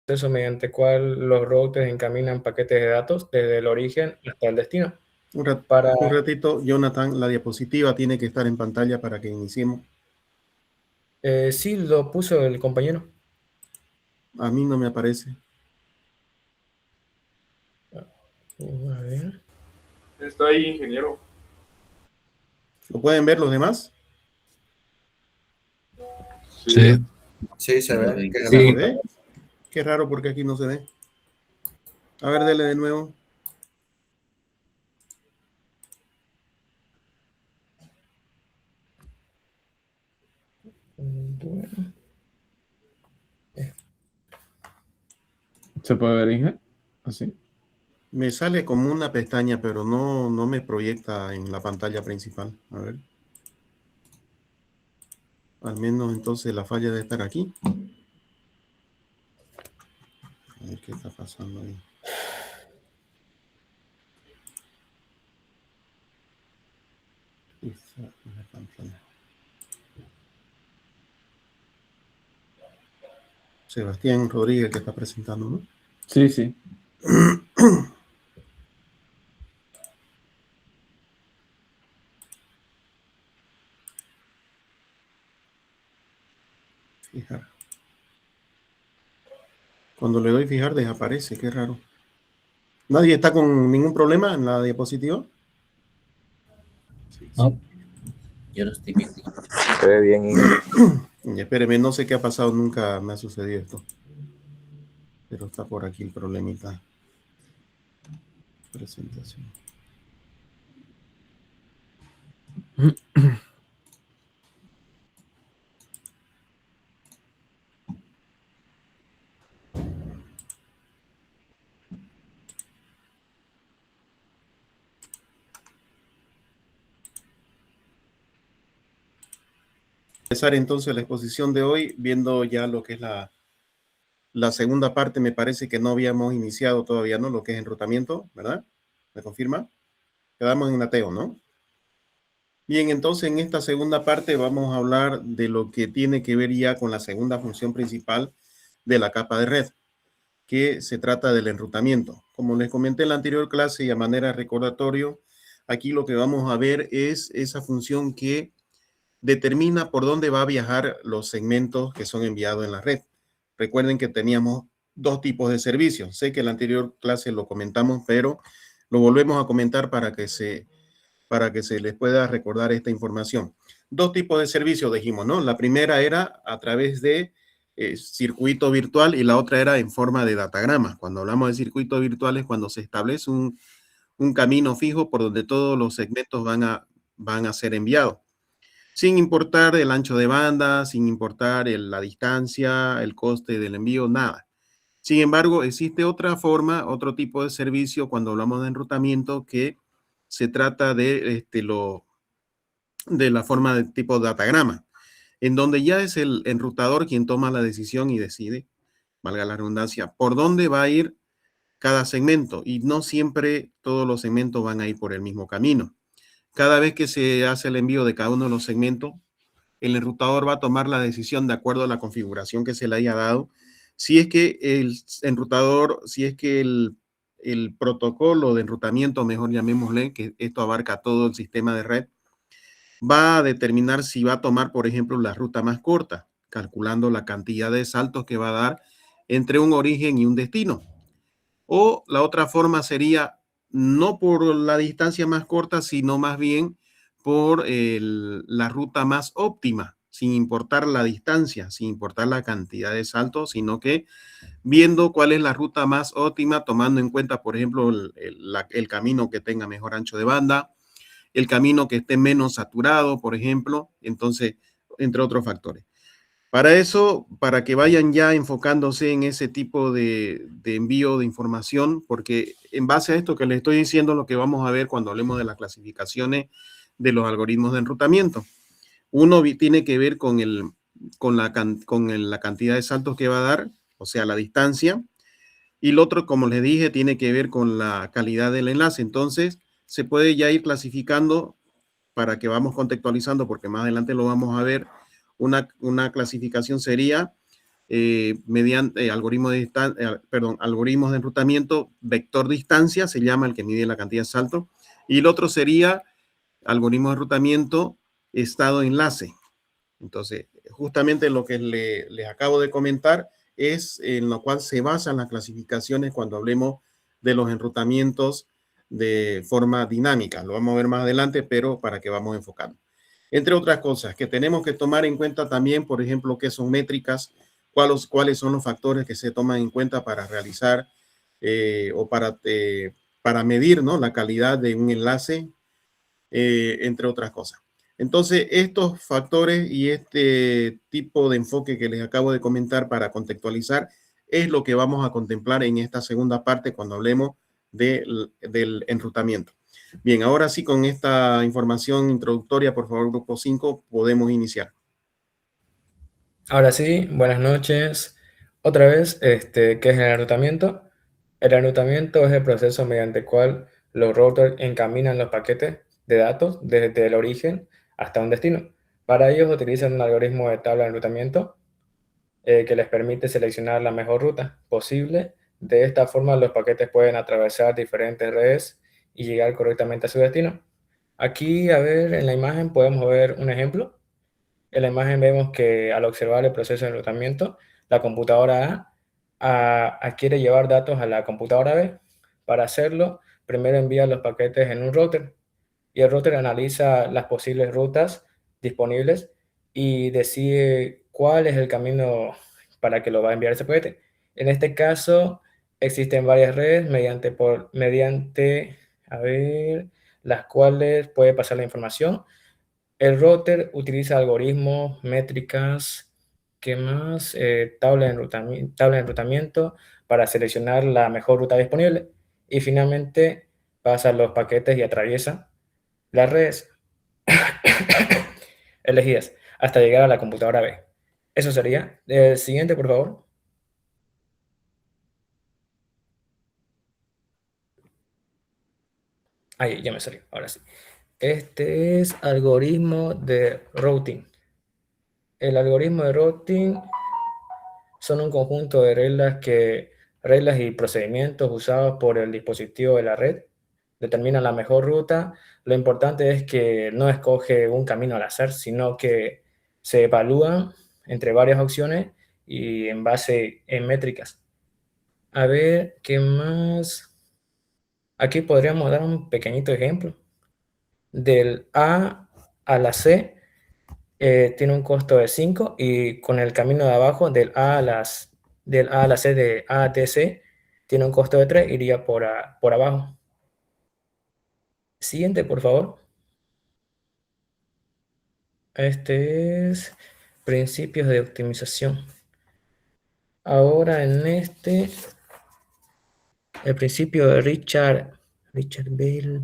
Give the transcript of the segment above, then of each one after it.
proceso mediante el cual los routers encaminan paquetes de datos desde el origen hasta el destino. Un ratito, Jonathan, la diapositiva tiene que estar en pantalla para que iniciemos. Sí, lo puso el compañero. A mí no me aparece. A ver. Está ahí, ingeniero. ¿Lo pueden ver los demás? Sí. Sí, se ve. ¿Se ve? Qué raro porque aquí no se ve. A ver, dele de nuevo. Bueno. ¿Se puede ver, Inge? Así. Me sale como una pestaña, pero no me proyecta en la pantalla principal. A ver. Al menos entonces la falla debe estar aquí. A ver qué está pasando ahí. Sebastián Rodríguez que está presentando, ¿no? Sí, sí. Fijar. Cuando le doy fijar desaparece, qué raro. ¿Nadie está con ningún problema en la diapositiva? Sí. No, yo no estoy viendo. Se ve bien. Espéreme, no sé qué ha pasado, nunca me ha sucedido esto. Pero está por aquí el problemita. Presentación. Empezar entonces la exposición de hoy, viendo ya lo que es la segunda parte. Me parece que no habíamos iniciado todavía, ¿no? Lo que es enrutamiento, ¿verdad? ¿Me confirma? Quedamos en Ateo, ¿no? Bien, entonces en esta segunda parte vamos a hablar de lo que tiene que ver ya con la segunda función principal de la capa de red, que se trata del enrutamiento. Como les comenté en la anterior clase y a manera de recordatorio, aquí lo que vamos a ver es esa función que determina por dónde va a viajar los segmentos que son enviados en la red. Recuerden que teníamos dos tipos de servicios. Sé que en la anterior clase lo comentamos, pero lo volvemos a comentar para que se les pueda recordar esta información. Dos tipos de servicios dijimos, ¿no? La primera era a través de circuito virtual y la otra era en forma de datagrama. Cuando hablamos de circuito virtual es cuando se establece un camino fijo por donde todos los segmentos van a ser enviados, sin importar el ancho de banda, sin importar la distancia, el coste del envío, nada. Sin embargo, existe otra forma, otro tipo de servicio cuando hablamos de enrutamiento que se trata de la forma de tipo datagrama, en donde ya es el enrutador quien toma la decisión y decide, valga la redundancia, por dónde va a ir cada segmento, y no siempre todos los segmentos van a ir por el mismo camino. Cada vez que se hace el envío de cada uno de los segmentos, el enrutador va a tomar la decisión de acuerdo a la configuración que se le haya dado. Si es que el enrutador, si es que el protocolo de enrutamiento, mejor llamémosle, que esto abarca todo el sistema de red, va a determinar si va a tomar, por ejemplo, la ruta más corta, calculando la cantidad de saltos que va a dar entre un origen y un destino. O la otra forma sería no por la distancia más corta, sino más bien por la ruta más óptima, sin importar la distancia, sin importar la cantidad de saltos, sino que viendo cuál es la ruta más óptima, tomando en cuenta, por ejemplo, el camino que tenga mejor ancho de banda, el camino que esté menos saturado, por ejemplo, entonces, entre otros factores. Para eso, para que vayan ya enfocándose en ese tipo de envío de información, porque en base a esto que les estoy diciendo, lo que vamos a ver cuando hablemos de las clasificaciones de los algoritmos de enrutamiento. Uno tiene que ver con la cantidad de saltos que va a dar, o sea, la distancia, y el otro, como les dije, tiene que ver con la calidad del enlace. Entonces, se puede ya ir clasificando para que vamos contextualizando, porque más adelante lo vamos a ver. Una clasificación sería mediante algoritmos algoritmos de enrutamiento vector distancia, se llama el que mide la cantidad de saltos, y el otro sería algoritmo de enrutamiento estado enlace. Entonces, justamente lo que les acabo de comentar es en lo cual se basan las clasificaciones cuando hablemos de los enrutamientos de forma dinámica. Lo vamos a ver más adelante, pero para que vamos enfocando. Entre otras cosas que tenemos que tomar en cuenta también, por ejemplo, qué son métricas, cuáles son los factores que se toman en cuenta para realizar o para medir, ¿no?, la calidad de un enlace, entre otras cosas. Entonces, estos factores y este tipo de enfoque que les acabo de comentar para contextualizar es lo que vamos a contemplar en esta segunda parte cuando hablemos del enrutamiento. Bien, ahora sí, con esta información introductoria, por favor, grupo 5, podemos iniciar. Ahora sí, buenas noches. Otra vez, ¿qué es el enrutamiento? El enrutamiento es el proceso mediante el cual los routers encaminan los paquetes de datos desde el origen hasta un destino. Para ellos utilizan un algoritmo de tabla de enrutamiento que les permite seleccionar la mejor ruta posible. De esta forma, los paquetes pueden atravesar diferentes redes y llegar correctamente a su destino. Aquí, a ver, en la imagen podemos ver un ejemplo. En la imagen vemos que al observar el proceso de enrutamiento, la computadora A quiere llevar datos a la computadora B. Para hacerlo, primero envía los paquetes en un router y el router analiza las posibles rutas disponibles y decide cuál es el camino para que lo va a enviar ese paquete. En este caso, existen varias redes mediante las cuales puede pasar la información. El router utiliza algoritmos, métricas, ¿qué más? Tabla de enrutamiento para seleccionar la mejor ruta disponible. Y finalmente pasa los paquetes y atraviesa las redes elegidas hasta llegar a la computadora B. Eso sería. El siguiente, por favor. Ahí, ya me salió. Ahora sí. Este es algoritmo de routing. El algoritmo de routing son un conjunto de reglas y procedimientos usados por el dispositivo de la red. Determinan la mejor ruta. Lo importante es que no escoge un camino al azar, sino que se evalúan entre varias opciones y en base en métricas. A ver, ¿qué más? Aquí podríamos dar un pequeñito ejemplo. Del A a la C tiene un costo de 5 y con el camino de abajo del A a la C de A a T C tiene un costo de 3, iría por abajo. Siguiente, por favor. Este es principios de optimización. Ahora en el principio de Richard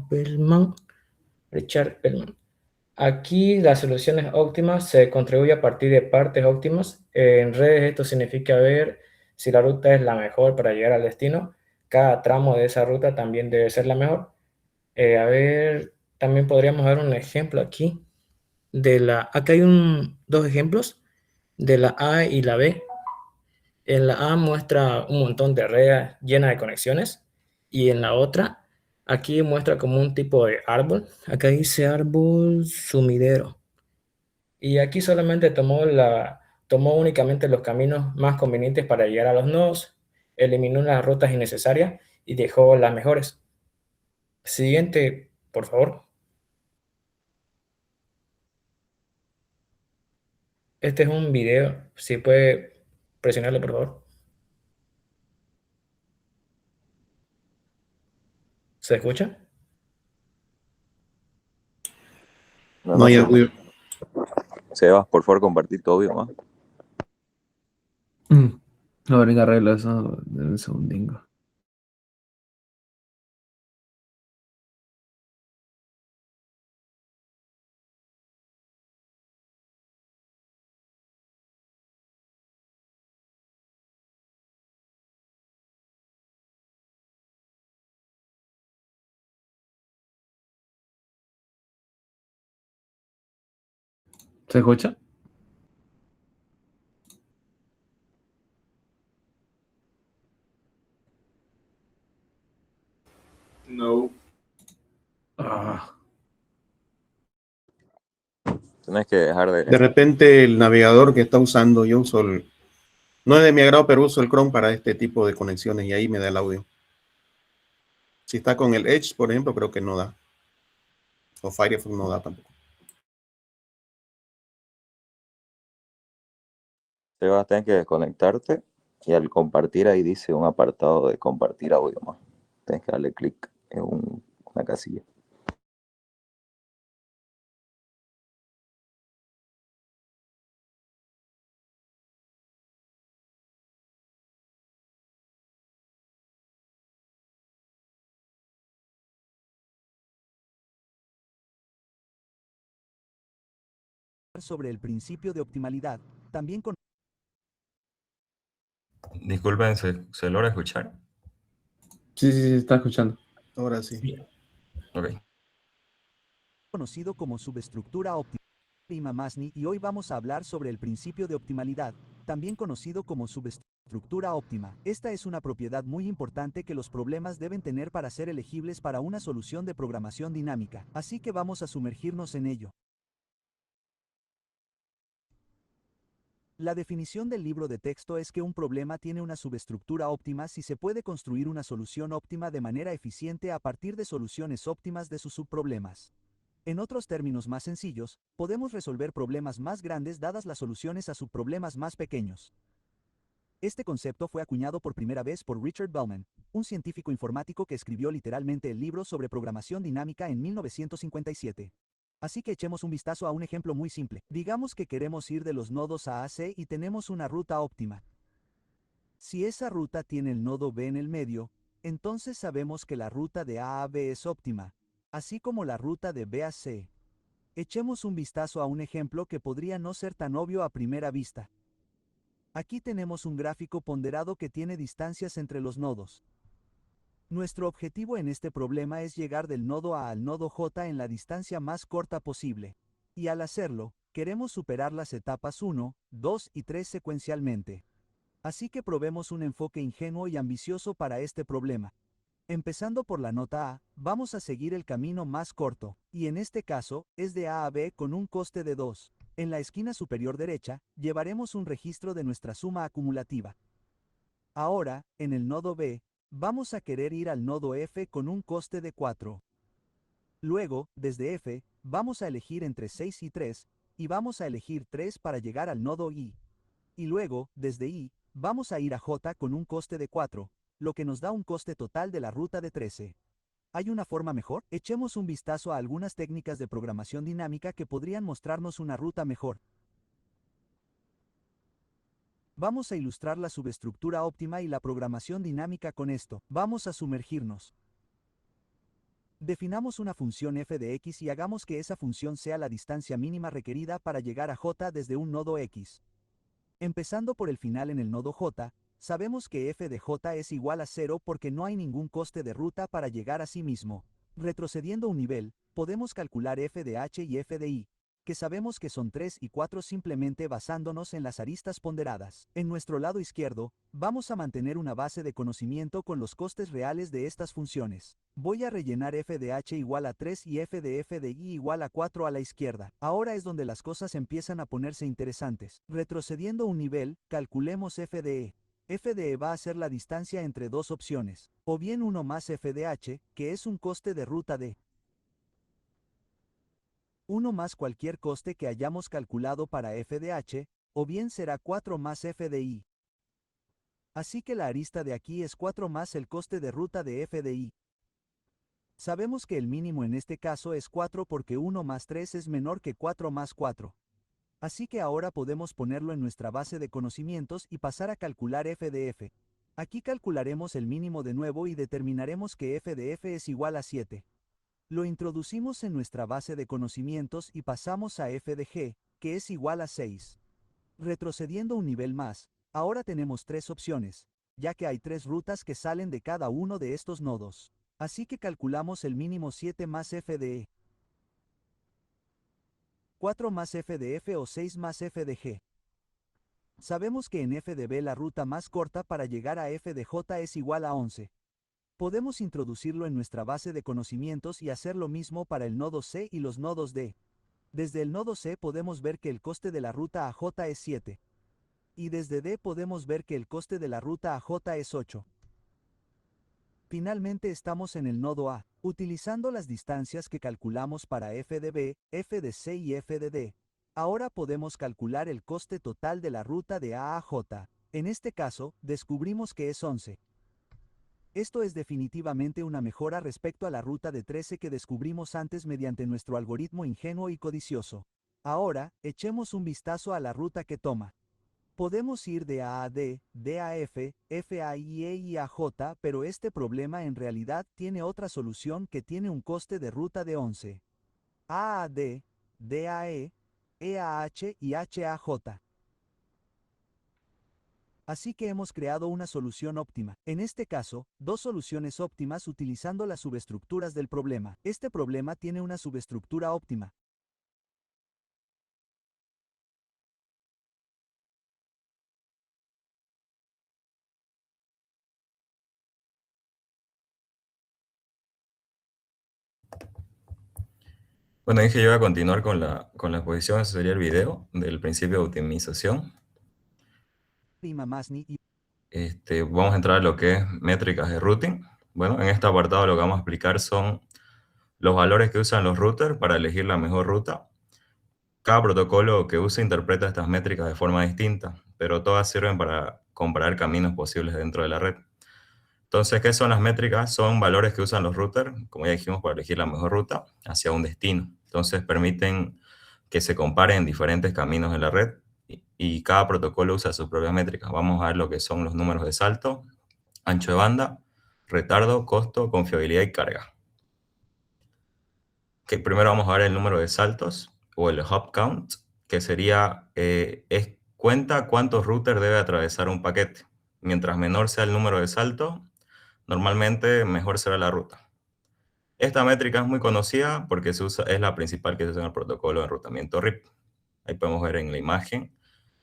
Bellman. Aquí las soluciones óptimas se contribuye a partir de partes óptimas. En redes esto significa ver si la ruta es la mejor para llegar al destino. Cada tramo de esa ruta también debe ser la mejor. También podríamos ver un ejemplo aquí. Acá hay dos ejemplos de la A y la B. En la A muestra un montón de redes llenas de conexiones y en la otra, aquí muestra como un tipo de árbol. Acá dice árbol sumidero. Y aquí solamente tomó únicamente los caminos más convenientes para llegar a los nodos, eliminó las rutas innecesarias y dejó las mejores. Siguiente, por favor. Este es un video, si puede presionarlo, por favor. ¿Se escucha? No hay audio. Sebas, por favor, compartir tu audio más. A ver, arreglo eso de un segundingo. ¿Se escucha? No. Ah, Tienes que dejar De de... repente el navegador que está usando, yo uso el, no es de mi agrado, pero uso el Chrome para este tipo de conexiones y ahí me da el audio. Si está con el Edge, por ejemplo, creo que no da. O Firefox no da tampoco. Te vas a tener que desconectarte y al compartir ahí dice un apartado de compartir audio más. Tienes que darle clic en una casilla. Sobre el principio de optimalidad, también Disculpen, ¿se logra escuchar? sí, se está escuchando. Ahora sí. Ok. conocido como subestructura óptima. Masni, y hoy vamos a hablar sobre el principio de optimalidad, también conocido como subestructura óptima. Esta es una propiedad muy importante que los problemas deben tener para ser elegibles para una solución de programación dinámica, así que vamos a sumergirnos en ello. La definición del libro de texto es que un problema tiene una subestructura óptima si se puede construir una solución óptima de manera eficiente a partir de soluciones óptimas de sus subproblemas. En otros términos más sencillos, podemos resolver problemas más grandes dadas las soluciones a subproblemas más pequeños. Este concepto fue acuñado por primera vez por Richard Bellman, un científico informático que escribió literalmente el libro sobre programación dinámica en 1957. Así que echemos un vistazo a un ejemplo muy simple. Digamos que queremos ir de los nodos A a C y tenemos una ruta óptima. Si esa ruta tiene el nodo B en el medio, entonces sabemos que la ruta de A a B es óptima, así como la ruta de B a C. Echemos un vistazo a un ejemplo que podría no ser tan obvio a primera vista. Aquí tenemos un gráfico ponderado que tiene distancias entre los nodos. Nuestro objetivo en este problema es llegar del nodo A al nodo J en la distancia más corta posible. Y al hacerlo, queremos superar las etapas 1, 2 y 3 secuencialmente. Así que probemos un enfoque ingenuo y ambicioso para este problema. Empezando por la nota A, vamos a seguir el camino más corto, y en este caso, es de A a B con un coste de 2. En la esquina superior derecha, llevaremos un registro de nuestra suma acumulativa. Ahora, en el nodo B, vamos a querer ir al nodo F con un coste de 4. Luego, desde F, vamos a elegir entre 6 y 3, y vamos a elegir 3 para llegar al nodo I. Y luego, desde I, vamos a ir a J con un coste de 4, lo que nos da un coste total de la ruta de 13. ¿Hay una forma mejor? Echemos un vistazo a algunas técnicas de programación dinámica que podrían mostrarnos una ruta mejor. Vamos a ilustrar la subestructura óptima y la programación dinámica con esto. Vamos a sumergirnos. Definamos una función f de x y hagamos que esa función sea la distancia mínima requerida para llegar a j desde un nodo x. Empezando por el final en el nodo j, sabemos que f de j es igual a 0 porque no hay ningún coste de ruta para llegar a sí mismo. Retrocediendo un nivel, podemos calcular f de h y f de i, que sabemos que son 3 y 4 simplemente basándonos en las aristas ponderadas. En nuestro lado izquierdo, vamos a mantener una base de conocimiento con los costes reales de estas funciones. Voy a rellenar f de h igual a 3 y f de i igual a 4 a la izquierda. Ahora es donde las cosas empiezan a ponerse interesantes. Retrocediendo un nivel, calculemos f de e. F de e va a ser la distancia entre dos opciones, o bien 1 más f de h, que es un coste de ruta de 1 más cualquier coste que hayamos calculado para f de h, o bien será 4 más f de i. Así que la arista de aquí es 4 más el coste de ruta de f de i. Sabemos que el mínimo en este caso es 4 porque 1 más 3 es menor que 4 más 4. Así que ahora podemos ponerlo en nuestra base de conocimientos y pasar a calcular f de f. Aquí calcularemos el mínimo de nuevo y determinaremos que f de f es igual a 7. Lo introducimos en nuestra base de conocimientos y pasamos a f de g, que es igual a 6. Retrocediendo un nivel más, ahora tenemos tres opciones, ya que hay tres rutas que salen de cada uno de estos nodos. Así que calculamos el mínimo 7 más f de e. 4 más f de f o 6 más f de g. Sabemos que en f de b la ruta más corta para llegar a f de j es igual a 11. Podemos introducirlo en nuestra base de conocimientos y hacer lo mismo para el nodo C y los nodos D. Desde el nodo C podemos ver que el coste de la ruta AJ es 7. Y desde D podemos ver que el coste de la ruta AJ es 8. Finalmente estamos en el nodo A, utilizando las distancias que calculamos para f de B, f de C y f de D. Ahora podemos calcular el coste total de la ruta de A a J. En este caso, descubrimos que es 11. Esto es definitivamente una mejora respecto a la ruta de 13 que descubrimos antes mediante nuestro algoritmo ingenuo y codicioso. Ahora, echemos un vistazo a la ruta que toma. Podemos ir de A a D, D a F, F a I, E y a J, pero este problema en realidad tiene otra solución que tiene un coste de ruta de 11. A a D, D a E a H y H a J. Así que hemos creado una solución óptima. En este caso, dos soluciones óptimas utilizando las subestructuras del problema. Este problema tiene una subestructura óptima. Bueno, dije yo voy a continuar con la exposición, ese sería el video del principio de optimización. Prima Masni y Vamos a entrar a lo que es métricas de routing. Bueno, en este apartado lo que vamos a explicar son los valores que usan los routers para elegir la mejor ruta. Cada protocolo que usa interpreta estas métricas de forma distinta, pero todas sirven para comparar caminos posibles dentro de la red. Entonces, ¿qué son las métricas? Son valores que usan los routers, como ya dijimos, para elegir la mejor ruta hacia un destino. Entonces, permiten que se comparen diferentes caminos en la red y cada protocolo usa sus propias métricas. Vamos a ver lo que son los números de salto, ancho de banda, retardo, costo, confiabilidad y carga. Primero vamos a ver el número de saltos o el hop count, que sería, cuenta cuántos routers debe atravesar un paquete. Mientras menor sea el número de saltos, normalmente mejor será la ruta. Esta métrica es muy conocida porque es la principal que se usa en el protocolo de enrutamiento RIP. Ahí podemos ver en la imagen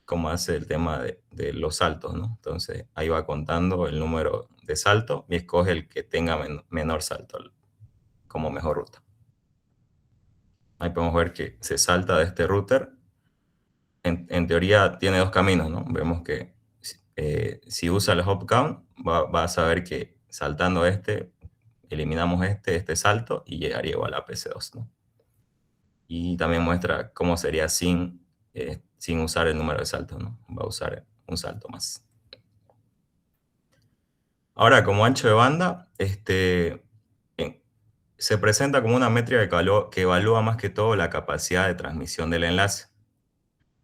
cómo hace el tema de los saltos, ¿no? Entonces ahí va contando el número de saltos y escoge el que tenga menor salto como mejor ruta. Ahí podemos ver que se salta de este router. En teoría tiene dos caminos, ¿no? Vemos que si usa el hop count, va a saber que saltando eliminamos este salto y llegaría igual a PC2, ¿no? Y también muestra cómo sería sin usar el número de saltos, ¿no? Va a usar un salto más. Ahora, como ancho de banda, se presenta como una métrica que evalúa más que todo la capacidad de transmisión del enlace.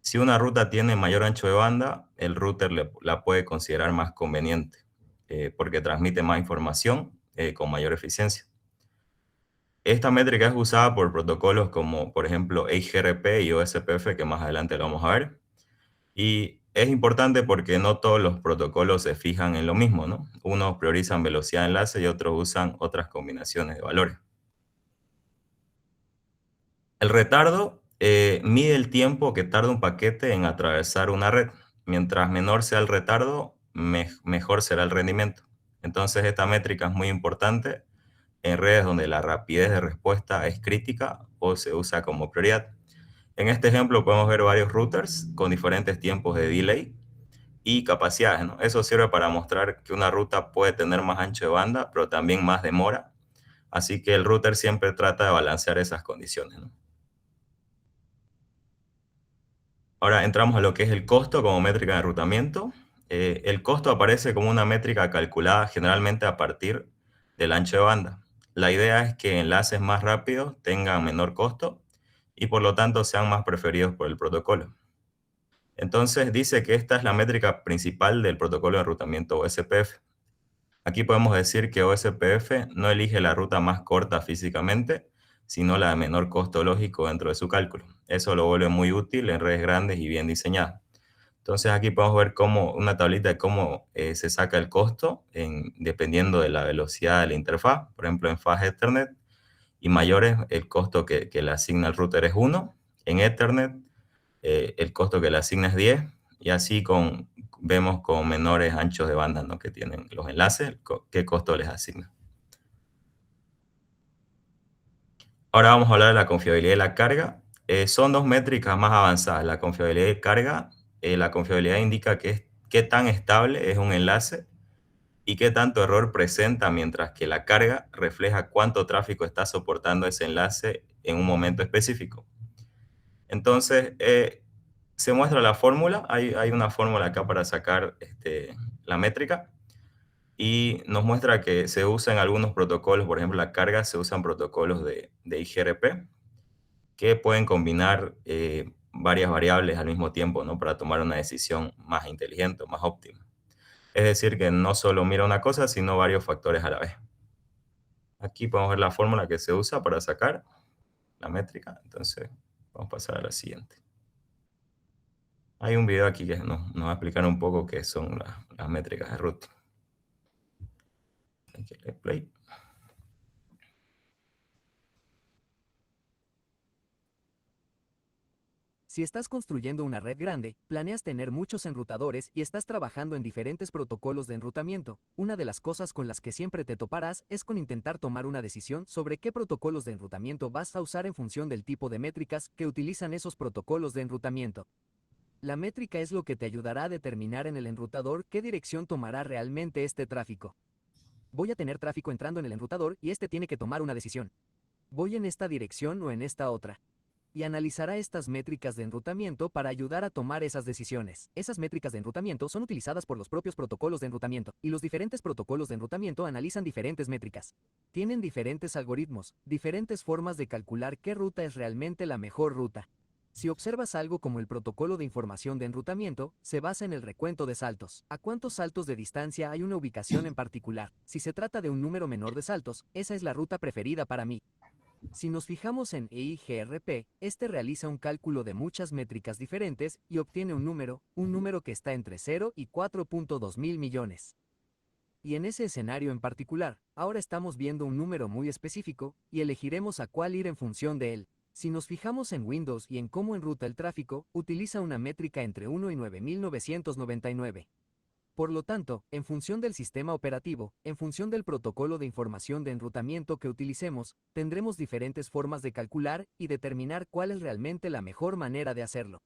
Si una ruta tiene mayor ancho de banda, el router la puede considerar más conveniente, porque transmite más información con mayor eficiencia. Esta métrica es usada por protocolos como, por ejemplo, EIGRP y OSPF, que más adelante lo vamos a ver. Y es importante porque no todos los protocolos se fijan en lo mismo, ¿no? Unos priorizan velocidad de enlace y otros usan otras combinaciones de valores. El retardo mide el tiempo que tarda un paquete en atravesar una red. Mientras menor sea el retardo, mejor será el rendimiento. Entonces, esta métrica es muy importante en redes donde la rapidez de respuesta es crítica o se usa como prioridad. En este ejemplo podemos ver varios routers con diferentes tiempos de delay y capacidades, ¿no? Eso sirve para mostrar que una ruta puede tener más ancho de banda, pero también más demora. Así que el router siempre trata de balancear esas condiciones, ¿no? Ahora entramos a lo que es el costo como métrica de enrutamiento. El costo aparece como una métrica calculada generalmente a partir del ancho de banda. La idea es que enlaces más rápidos tengan menor costo y por lo tanto sean más preferidos por el protocolo. Entonces dice que esta es la métrica principal del protocolo de enrutamiento OSPF. Aquí podemos decir que OSPF no elige la ruta más corta físicamente, sino la de menor costo lógico dentro de su cálculo. Eso lo vuelve muy útil en redes grandes y bien diseñadas. Entonces aquí podemos ver una tablita de cómo se saca el costo dependiendo de la velocidad de la interfaz. Por ejemplo, en Fast Ethernet y mayores, el costo que le asigna el router es 1. En Ethernet, el costo que le asigna es 10. Y así vemos con menores anchos de banda, ¿no?, que tienen los enlaces, qué costo les asigna. Ahora vamos a hablar de la confiabilidad de la carga. Son dos métricas más avanzadas. La confiabilidad de carga, la confiabilidad indica qué tan estable es un enlace y qué tanto error presenta, mientras que la carga refleja cuánto tráfico está soportando ese enlace en un momento específico. Entonces, se muestra la fórmula. Hay una fórmula acá para sacar la métrica. Y nos muestra que se usa en algunos protocolos, por ejemplo, la carga se usan protocolos de IGRP, que pueden combinar varias variables al mismo tiempo, ¿no? Para tomar una decisión más inteligente, más óptima. Es decir, que no solo mira una cosa, sino varios factores a la vez. Aquí podemos ver la fórmula que se usa para sacar la métrica. Entonces, vamos a pasar a la siguiente. Hay un video aquí que nos va a explicar un poco qué son las métricas de routing. Hay que darle play. Si estás construyendo una red grande, planeas tener muchos enrutadores y estás trabajando en diferentes protocolos de enrutamiento, una de las cosas con las que siempre te toparás es con intentar tomar una decisión sobre qué protocolos de enrutamiento vas a usar en función del tipo de métricas que utilizan esos protocolos de enrutamiento. La métrica es lo que te ayudará a determinar en el enrutador qué dirección tomará realmente este tráfico. Voy a tener tráfico entrando en el enrutador y este tiene que tomar una decisión. ¿Voy en esta dirección o en esta otra? Y analizará estas métricas de enrutamiento para ayudar a tomar esas decisiones. Esas métricas de enrutamiento son utilizadas por los propios protocolos de enrutamiento, y los diferentes protocolos de enrutamiento analizan diferentes métricas. Tienen diferentes algoritmos, diferentes formas de calcular qué ruta es realmente la mejor ruta. Si observas algo como el protocolo de información de enrutamiento, se basa en el recuento de saltos. ¿A cuántos saltos de distancia hay una ubicación en particular? Si se trata de un número menor de saltos, esa es la ruta preferida para mí. Si nos fijamos en EIGRP, este realiza un cálculo de muchas métricas diferentes y obtiene un número que está entre 0 y 4.2 mil millones. Y en ese escenario en particular, ahora estamos viendo un número muy específico y elegiremos a cuál ir en función de él. Si nos fijamos en Windows y en cómo enruta el tráfico, utiliza una métrica entre 1 y 9999. Por lo tanto, en función del sistema operativo, en función del protocolo de información de enrutamiento que utilicemos, tendremos diferentes formas de calcular y determinar cuál es realmente la mejor manera de hacerlo.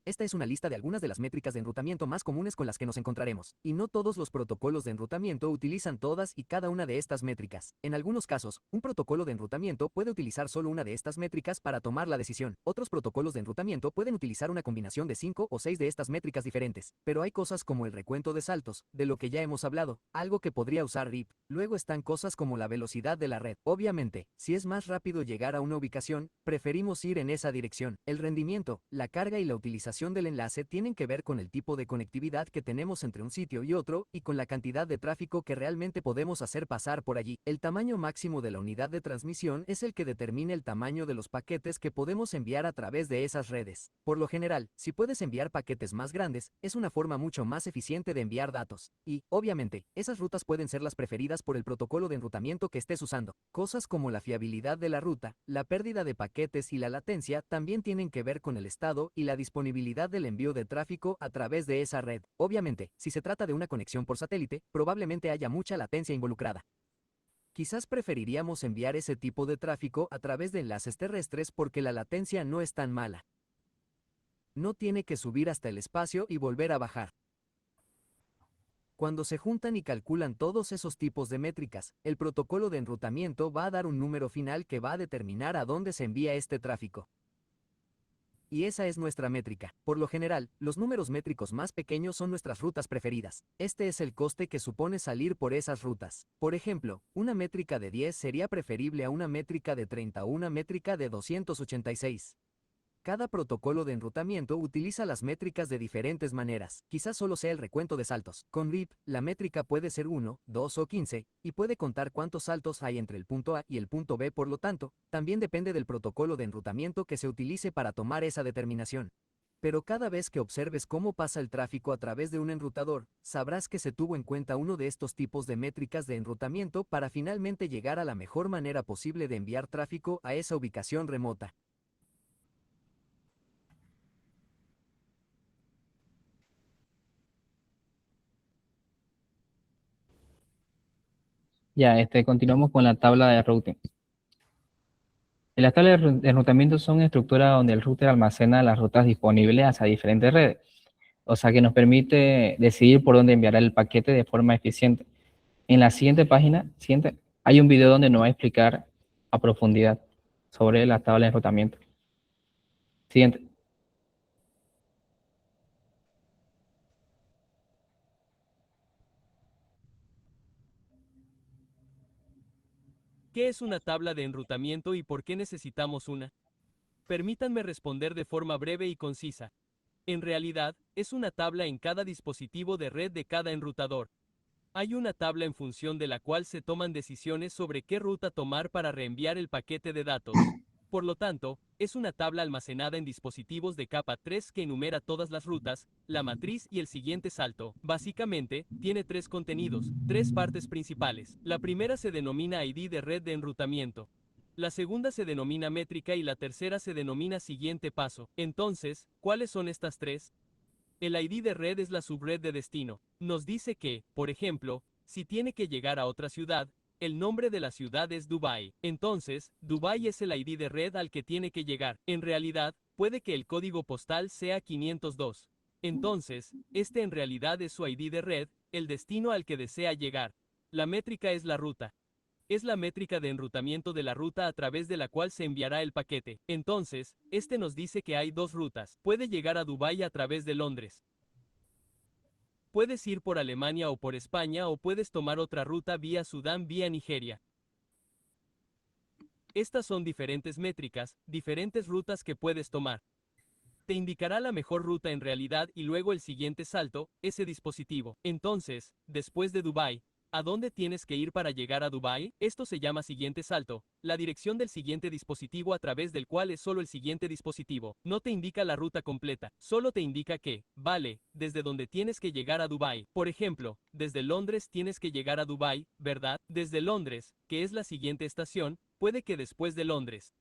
Esta es una lista de algunas de las métricas de enrutamiento más comunes con las que nos encontraremos, y no todos los protocolos de enrutamiento utilizan todas y cada una de estas métricas. En algunos casos, un protocolo de enrutamiento puede utilizar solo una de estas métricas para tomar la decisión. Otros protocolos de enrutamiento pueden utilizar una combinación de 5 o 6 de estas métricas diferentes, pero hay cosas como el recuento de saltos, de lo que ya hemos hablado, algo que podría usar RIP. Luego están cosas como la velocidad de la red. Obviamente, si es más rápido llegar a una ubicación, preferimos ir en esa dirección. El rendimiento, la carga y la utilización del enlace tienen que ver con el tipo de conectividad que tenemos entre un sitio y otro y con la cantidad de tráfico que realmente podemos hacer pasar por allí. El tamaño máximo de la unidad de transmisión es el que determina el tamaño de los paquetes que podemos enviar a través de esas redes. Por lo general, si puedes enviar paquetes más grandes, es una forma mucho más eficiente de enviar datos. Y, obviamente, esas rutas pueden ser las preferidas por el protocolo de enrutamiento que estés usando. Cosas como la fiabilidad de la ruta, la pérdida de paquetes y la latencia también tienen que ver con el estado y la disponibilidad del envío de tráfico a través de esa red. Obviamente, si se trata de una conexión por satélite, probablemente haya mucha latencia involucrada. Quizás preferiríamos enviar ese tipo de tráfico a través de enlaces terrestres porque la latencia no es tan mala. No tiene que subir hasta el espacio y volver a bajar. Cuando se juntan y calculan todos esos tipos de métricas, el protocolo de enrutamiento va a dar un número final que va a determinar a dónde se envía este tráfico. Y esa es nuestra métrica. Por lo general, los números métricos más pequeños son nuestras rutas preferidas. Este es el coste que supone salir por esas rutas. Por ejemplo, una métrica de 10 sería preferible a una métrica de 30 o una métrica de 286. Cada protocolo de enrutamiento utiliza las métricas de diferentes maneras. Quizás solo sea el recuento de saltos. Con RIP, la métrica puede ser 1, 2 o 15, y puede contar cuántos saltos hay entre el punto A y el punto B. Por lo tanto, también depende del protocolo de enrutamiento que se utilice para tomar esa determinación. Pero cada vez que observes cómo pasa el tráfico a través de un enrutador, sabrás que se tuvo en cuenta uno de estos tipos de métricas de enrutamiento para finalmente llegar a la mejor manera posible de enviar tráfico a esa ubicación remota. Ya, continuamos con la tabla de routing. Las tablas de enrutamiento son estructuras donde el router almacena las rutas disponibles hacia diferentes redes. O sea que nos permite decidir por dónde enviar el paquete de forma eficiente. En la siguiente página, hay un video donde nos va a explicar a profundidad sobre las tablas de enrutamiento. Siguiente. ¿Qué es una tabla de enrutamiento y por qué necesitamos una? Permítanme responder de forma breve y concisa. En realidad, es una tabla en cada dispositivo de red de cada enrutador. Hay una tabla en función de la cual se toman decisiones sobre qué ruta tomar para reenviar el paquete de datos. Por lo tanto, es una tabla almacenada en dispositivos de capa 3 que enumera todas las rutas, la matriz y el siguiente salto. Básicamente, tiene tres contenidos, tres partes principales. La primera se denomina ID de red de enrutamiento. La segunda se denomina métrica y la tercera se denomina siguiente paso. Entonces, ¿cuáles son estas tres? El ID de red es la subred de destino. Nos dice que, por ejemplo, si tiene que llegar a otra ciudad, el nombre de la ciudad es Dubai. Entonces, Dubai es el ID de red al que tiene que llegar. En realidad, puede que el código postal sea 502. Entonces, este en realidad es su ID de red, el destino al que desea llegar. La métrica es la ruta. Es la métrica de enrutamiento de la ruta a través de la cual se enviará el paquete. Entonces, este nos dice que hay dos rutas. Puede llegar a Dubái a través de Londres. Puedes ir por Alemania o por España o puedes tomar otra ruta vía Sudán vía Nigeria. Estas son diferentes métricas, diferentes rutas que puedes tomar. Te indicará la mejor ruta en realidad y luego el siguiente salto, ese dispositivo. Entonces, después de Dubái, ¿a dónde tienes que ir para llegar a Dubái? Esto se llama siguiente salto, la dirección del siguiente dispositivo a través del cual es solo el siguiente dispositivo. No te indica la ruta completa, solo te indica que, vale, desde donde tienes que llegar a Dubái. Por ejemplo, desde Londres tienes que llegar a Dubái, ¿verdad? Desde Londres, que es la siguiente estación, puede que después de Londres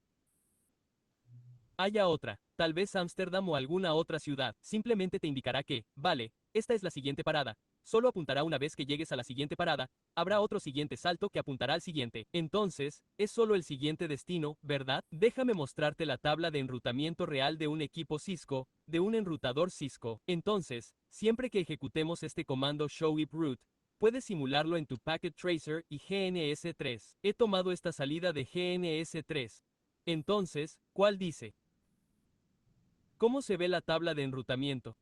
haya otra, tal vez Ámsterdam o alguna otra ciudad. Simplemente te indicará que, vale, esta es la siguiente parada. Solo apuntará una vez que llegues a la siguiente parada, habrá otro siguiente salto que apuntará al siguiente. Entonces, es solo el siguiente destino, ¿verdad? Déjame mostrarte la tabla de enrutamiento real de un equipo Cisco, de un enrutador Cisco. Entonces, siempre que ejecutemos este comando showIpRoute, puedes simularlo en tu Packet Tracer y GNS3. He tomado esta salida de GNS3. Entonces, ¿cuál dice? ¿Cómo se ve la tabla de enrutamiento?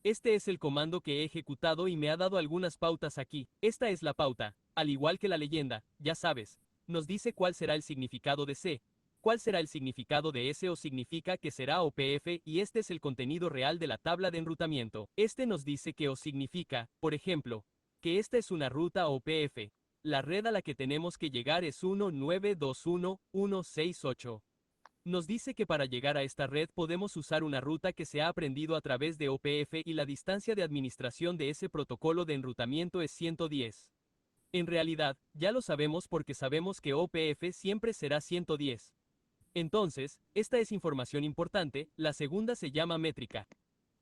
Este es el comando que he ejecutado y me ha dado algunas pautas aquí. Esta es la pauta, al igual que la leyenda, ya sabes. Nos dice cuál será el significado de C. ¿Cuál será el significado de S o significa que será OPF y este es el contenido real de la tabla de enrutamiento? Este nos dice que O significa, por ejemplo, que esta es una ruta OPF. La red a la que tenemos que llegar es 1921168. Nos dice que para llegar a esta red podemos usar una ruta que se ha aprendido a través de OPF y la distancia de administración de ese protocolo de enrutamiento es 110. En realidad, ya lo sabemos porque sabemos que OPF siempre será 110. Entonces, esta es información importante, la segunda se llama métrica.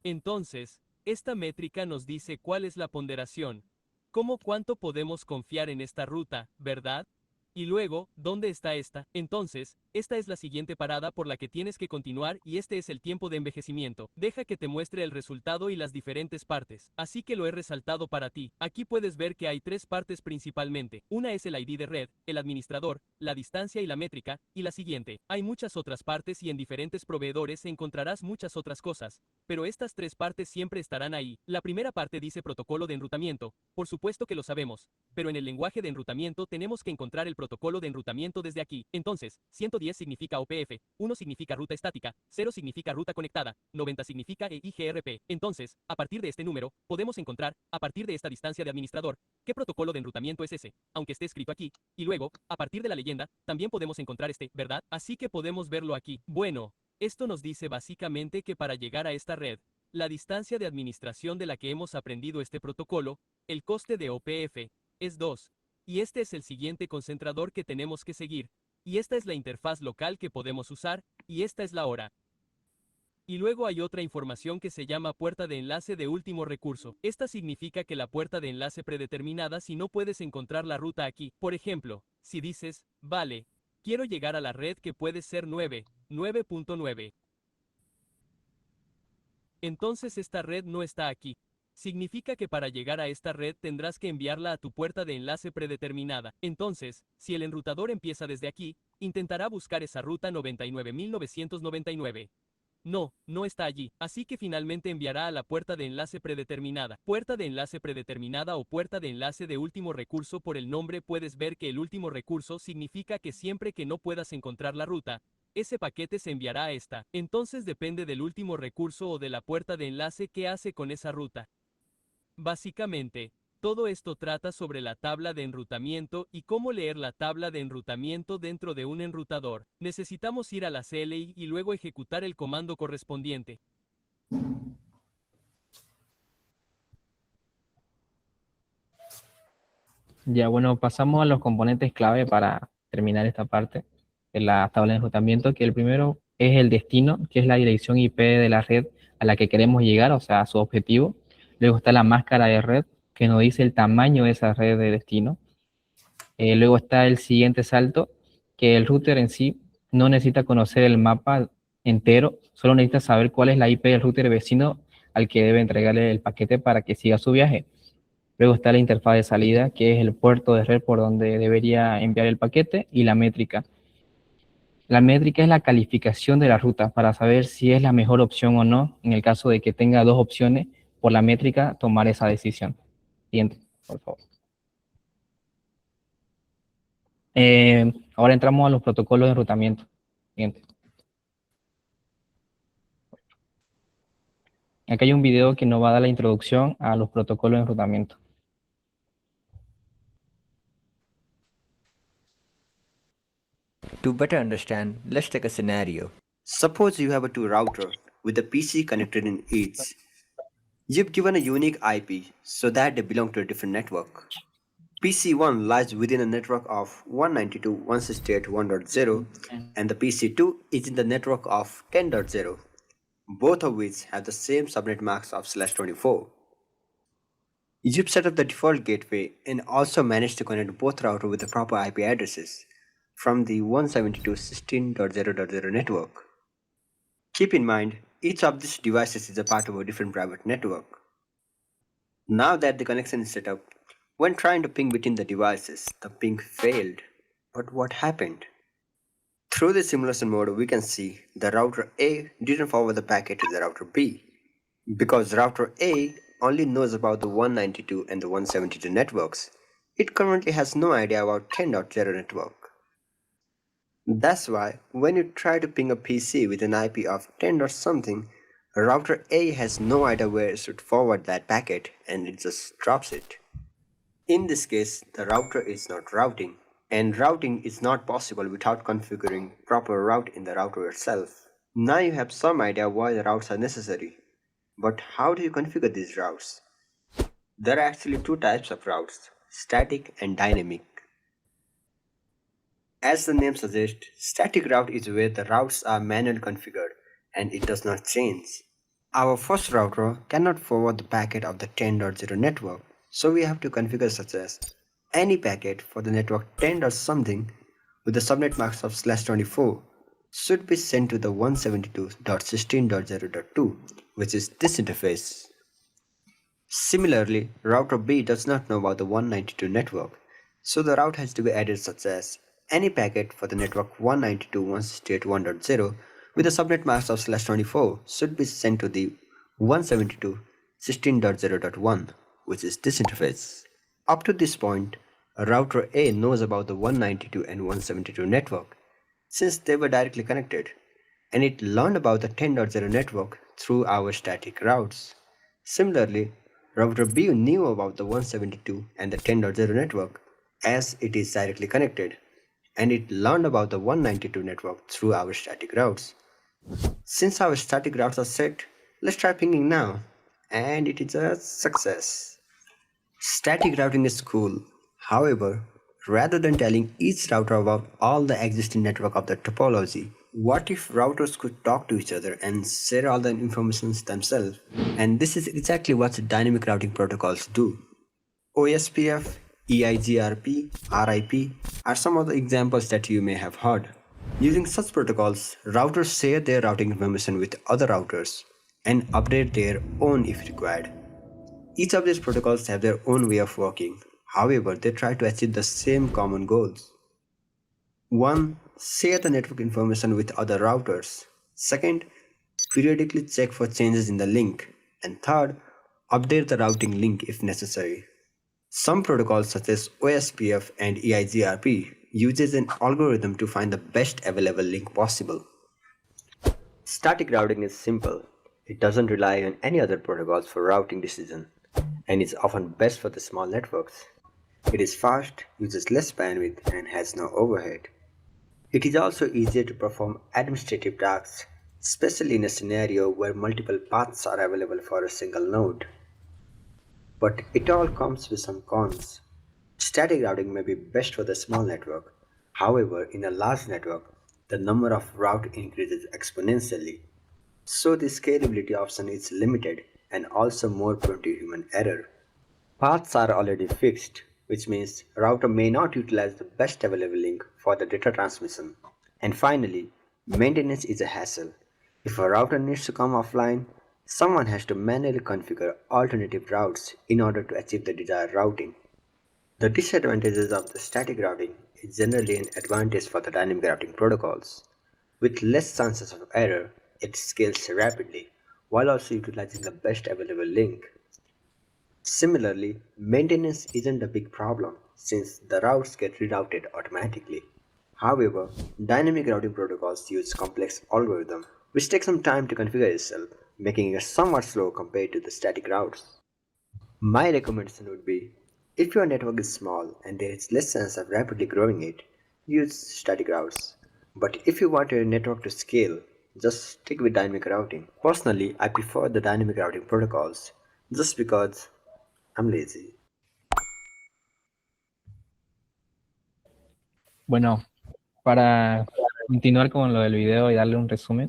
Entonces, esta métrica nos dice cuál es la ponderación. Cuánto podemos confiar en esta ruta, ¿verdad? Y luego, ¿dónde está esta? Entonces, esta es la siguiente parada por la que tienes que continuar y este es el tiempo de envejecimiento. Deja que te muestre el resultado y las diferentes partes. Así que lo he resaltado para ti. Aquí puedes ver que hay tres partes principalmente. Una es el ID de red, el administrador, la distancia y la métrica, y la siguiente. Hay muchas otras partes y en diferentes proveedores encontrarás muchas otras cosas, pero estas tres partes siempre estarán ahí. La primera parte dice protocolo de enrutamiento. Por supuesto que lo sabemos, pero en el lenguaje de enrutamiento tenemos que encontrar el protocolo de enrutamiento desde aquí. Entonces, 110 significa OPF, 1 significa ruta estática, 0 significa ruta conectada, 90 significa EIGRP. Entonces, a partir de este número, podemos encontrar, a partir de esta distancia de administrador, qué protocolo de enrutamiento es ese, aunque esté escrito aquí. Y luego, a partir de la leyenda, también podemos encontrar este, ¿verdad? Así que podemos verlo aquí. Bueno, esto nos dice básicamente que para llegar a esta red, la distancia de administración de la que hemos aprendido este protocolo, el coste de OPF, es 2. Y este es el siguiente concentrador que tenemos que seguir. Y esta es la interfaz local que podemos usar, y esta es la hora. Y luego hay otra información que se llama puerta de enlace de último recurso. Esta significa que la puerta de enlace predeterminada si no puedes encontrar la ruta aquí. Por ejemplo, si dices, vale, Quiero llegar a la red que puede ser 9.9. Entonces esta red no está aquí. Significa que para llegar a esta red tendrás que enviarla a tu puerta de enlace predeterminada. Entonces, si el enrutador empieza desde aquí, intentará buscar esa ruta 99.999. No, no está allí, así que finalmente enviará a la puerta de enlace predeterminada. Puerta de enlace predeterminada o puerta de enlace de último recurso. Por el nombre puedes ver que el último recurso significa que siempre que no puedas encontrar la ruta, ese paquete se enviará a esta. Entonces depende del último recurso o de la puerta de enlace que hace con esa ruta. Básicamente, todo esto trata sobre la tabla de enrutamiento y cómo leer la tabla de enrutamiento dentro de un enrutador. Necesitamos ir a la CLI y luego ejecutar el comando correspondiente. Ya, bueno, pasamos a los componentes clave para terminar esta parte de la tabla de enrutamiento, que el primero es el destino, que es la dirección IP de la red a la que queremos llegar, o sea, su objetivo. Luego está la máscara de red, que nos dice el tamaño de esa red de destino. Luego está el siguiente salto, que el router en sí no necesita conocer el mapa entero, solo necesita saber cuál es la IP del router vecino al que debe entregarle el paquete para que siga su viaje. Luego está la interfaz de salida, que es el puerto de red por donde debería enviar el paquete, y la métrica. La métrica es la calificación de la ruta para saber si es la mejor opción o no. En el caso de que tenga dos opciones, por la métrica tomar esa decisión. Siguiente, por favor. Ahora entramos a los protocolos de enrutamiento. Siguiente. Aquí hay un video que nos va a dar la introducción a los protocolos de enrutamiento. To better understand, let's take a scenario. Suppose you have a two router with a PC connected in each. You've given a unique IP so that they belong to a different network. PC1 lies within a network of 192.168.1.0 and the PC2 is in the network of 10.0, both of which have the same subnet mask of /24. You've set up the default gateway and also managed to connect both routers with the proper IP addresses from the 172.16.0.0 network. Keep in mind, each of these devices is a part of a different private network. Now that the connection is set up, when trying to ping between the devices, the ping failed. But what happened? Through the simulation mode, we can see the router A didn't forward the packet to the router B, because router A only knows about the 192 and the 172 networks. It currently has no idea about 10.0 network. That's why when you try to ping a PC with an IP of 10 or something, router A has no idea where it should forward that packet and it just drops it. In this case, the router is not routing, and routing is not possible without configuring proper route in the router itself. Now you have some idea why the routes are necessary. But how do you configure these routes? There are actually two types of routes, static and dynamic. As the name suggests, static route is where the routes are manually configured and it does not change. Our first router cannot forward the packet of the 10.0 network, so we have to configure such as any packet for the network 10 or something with the subnet mask of /24 should be sent to the 172.16.0.2, which is this interface. Similarly, router B does not know about the 192 network, so the route has to be added such as any packet for the network 192.168.1.0 with a subnet mask of /24 should be sent to the 172.16.0.1, which is this interface. Up to this point, router A knows about the 192 and 172 network since they were directly connected, and it learned about the 10.0 network through our static routes. Similarly, router B knew about the 172 and the 10.0 network as it is directly connected, and it learned about the 192 network through our static routes. Since our static routes are set, let's try pinging now, and it is a success. Static routing is cool. However, rather than telling each router about all the existing network of the topology, what if routers could talk to each other and share all the information themselves? And this is exactly what dynamic routing protocols do. OSPF, EIGRP, RIP are some of the examples that you may have heard. Using such protocols, routers share their routing information with other routers and update their own if required. Each of these protocols have their own way of working. However, they try to achieve the same common goals. 1. Share the network information with other routers. 2nd, periodically check for changes in the link. And 3rd, update the routing link if necessary. Some protocols such as OSPF and EIGRP uses an algorithm to find the best available link possible. Static routing is simple. It doesn't rely on any other protocols for routing decision and is often best for the small networks. It is fast, uses less bandwidth, and has no overhead. It is also easier to perform administrative tasks, especially in a scenario where multiple paths are available for a single node. But it all comes with some cons. Static routing may be best for the small network. However, in a large network, the number of routes increases exponentially. So the scalability option is limited and also more prone to human error. Paths are already fixed, which means a router may not utilize the best available link for the data transmission. And finally, maintenance is a hassle. If a router needs to come offline, someone has to manually configure alternative routes in order to achieve the desired routing. The disadvantages of the static routing is generally an advantage for the dynamic routing protocols. With less chances of error, it scales rapidly, while also utilizing the best available link. Similarly, maintenance isn't a big problem since the routes get rerouted automatically. However, dynamic routing protocols use complex algorithms which take some time to configure itself, making it somewhat slow compared to the static routes. My recommendation would be, if your network is small and there is less chance of rapidly growing it, use static routes. But if you want your network to scale, just stick with dynamic routing. Personally, I prefer the dynamic routing protocols just because I'm lazy. Bueno, para continuar con lo del video y darle un resumen,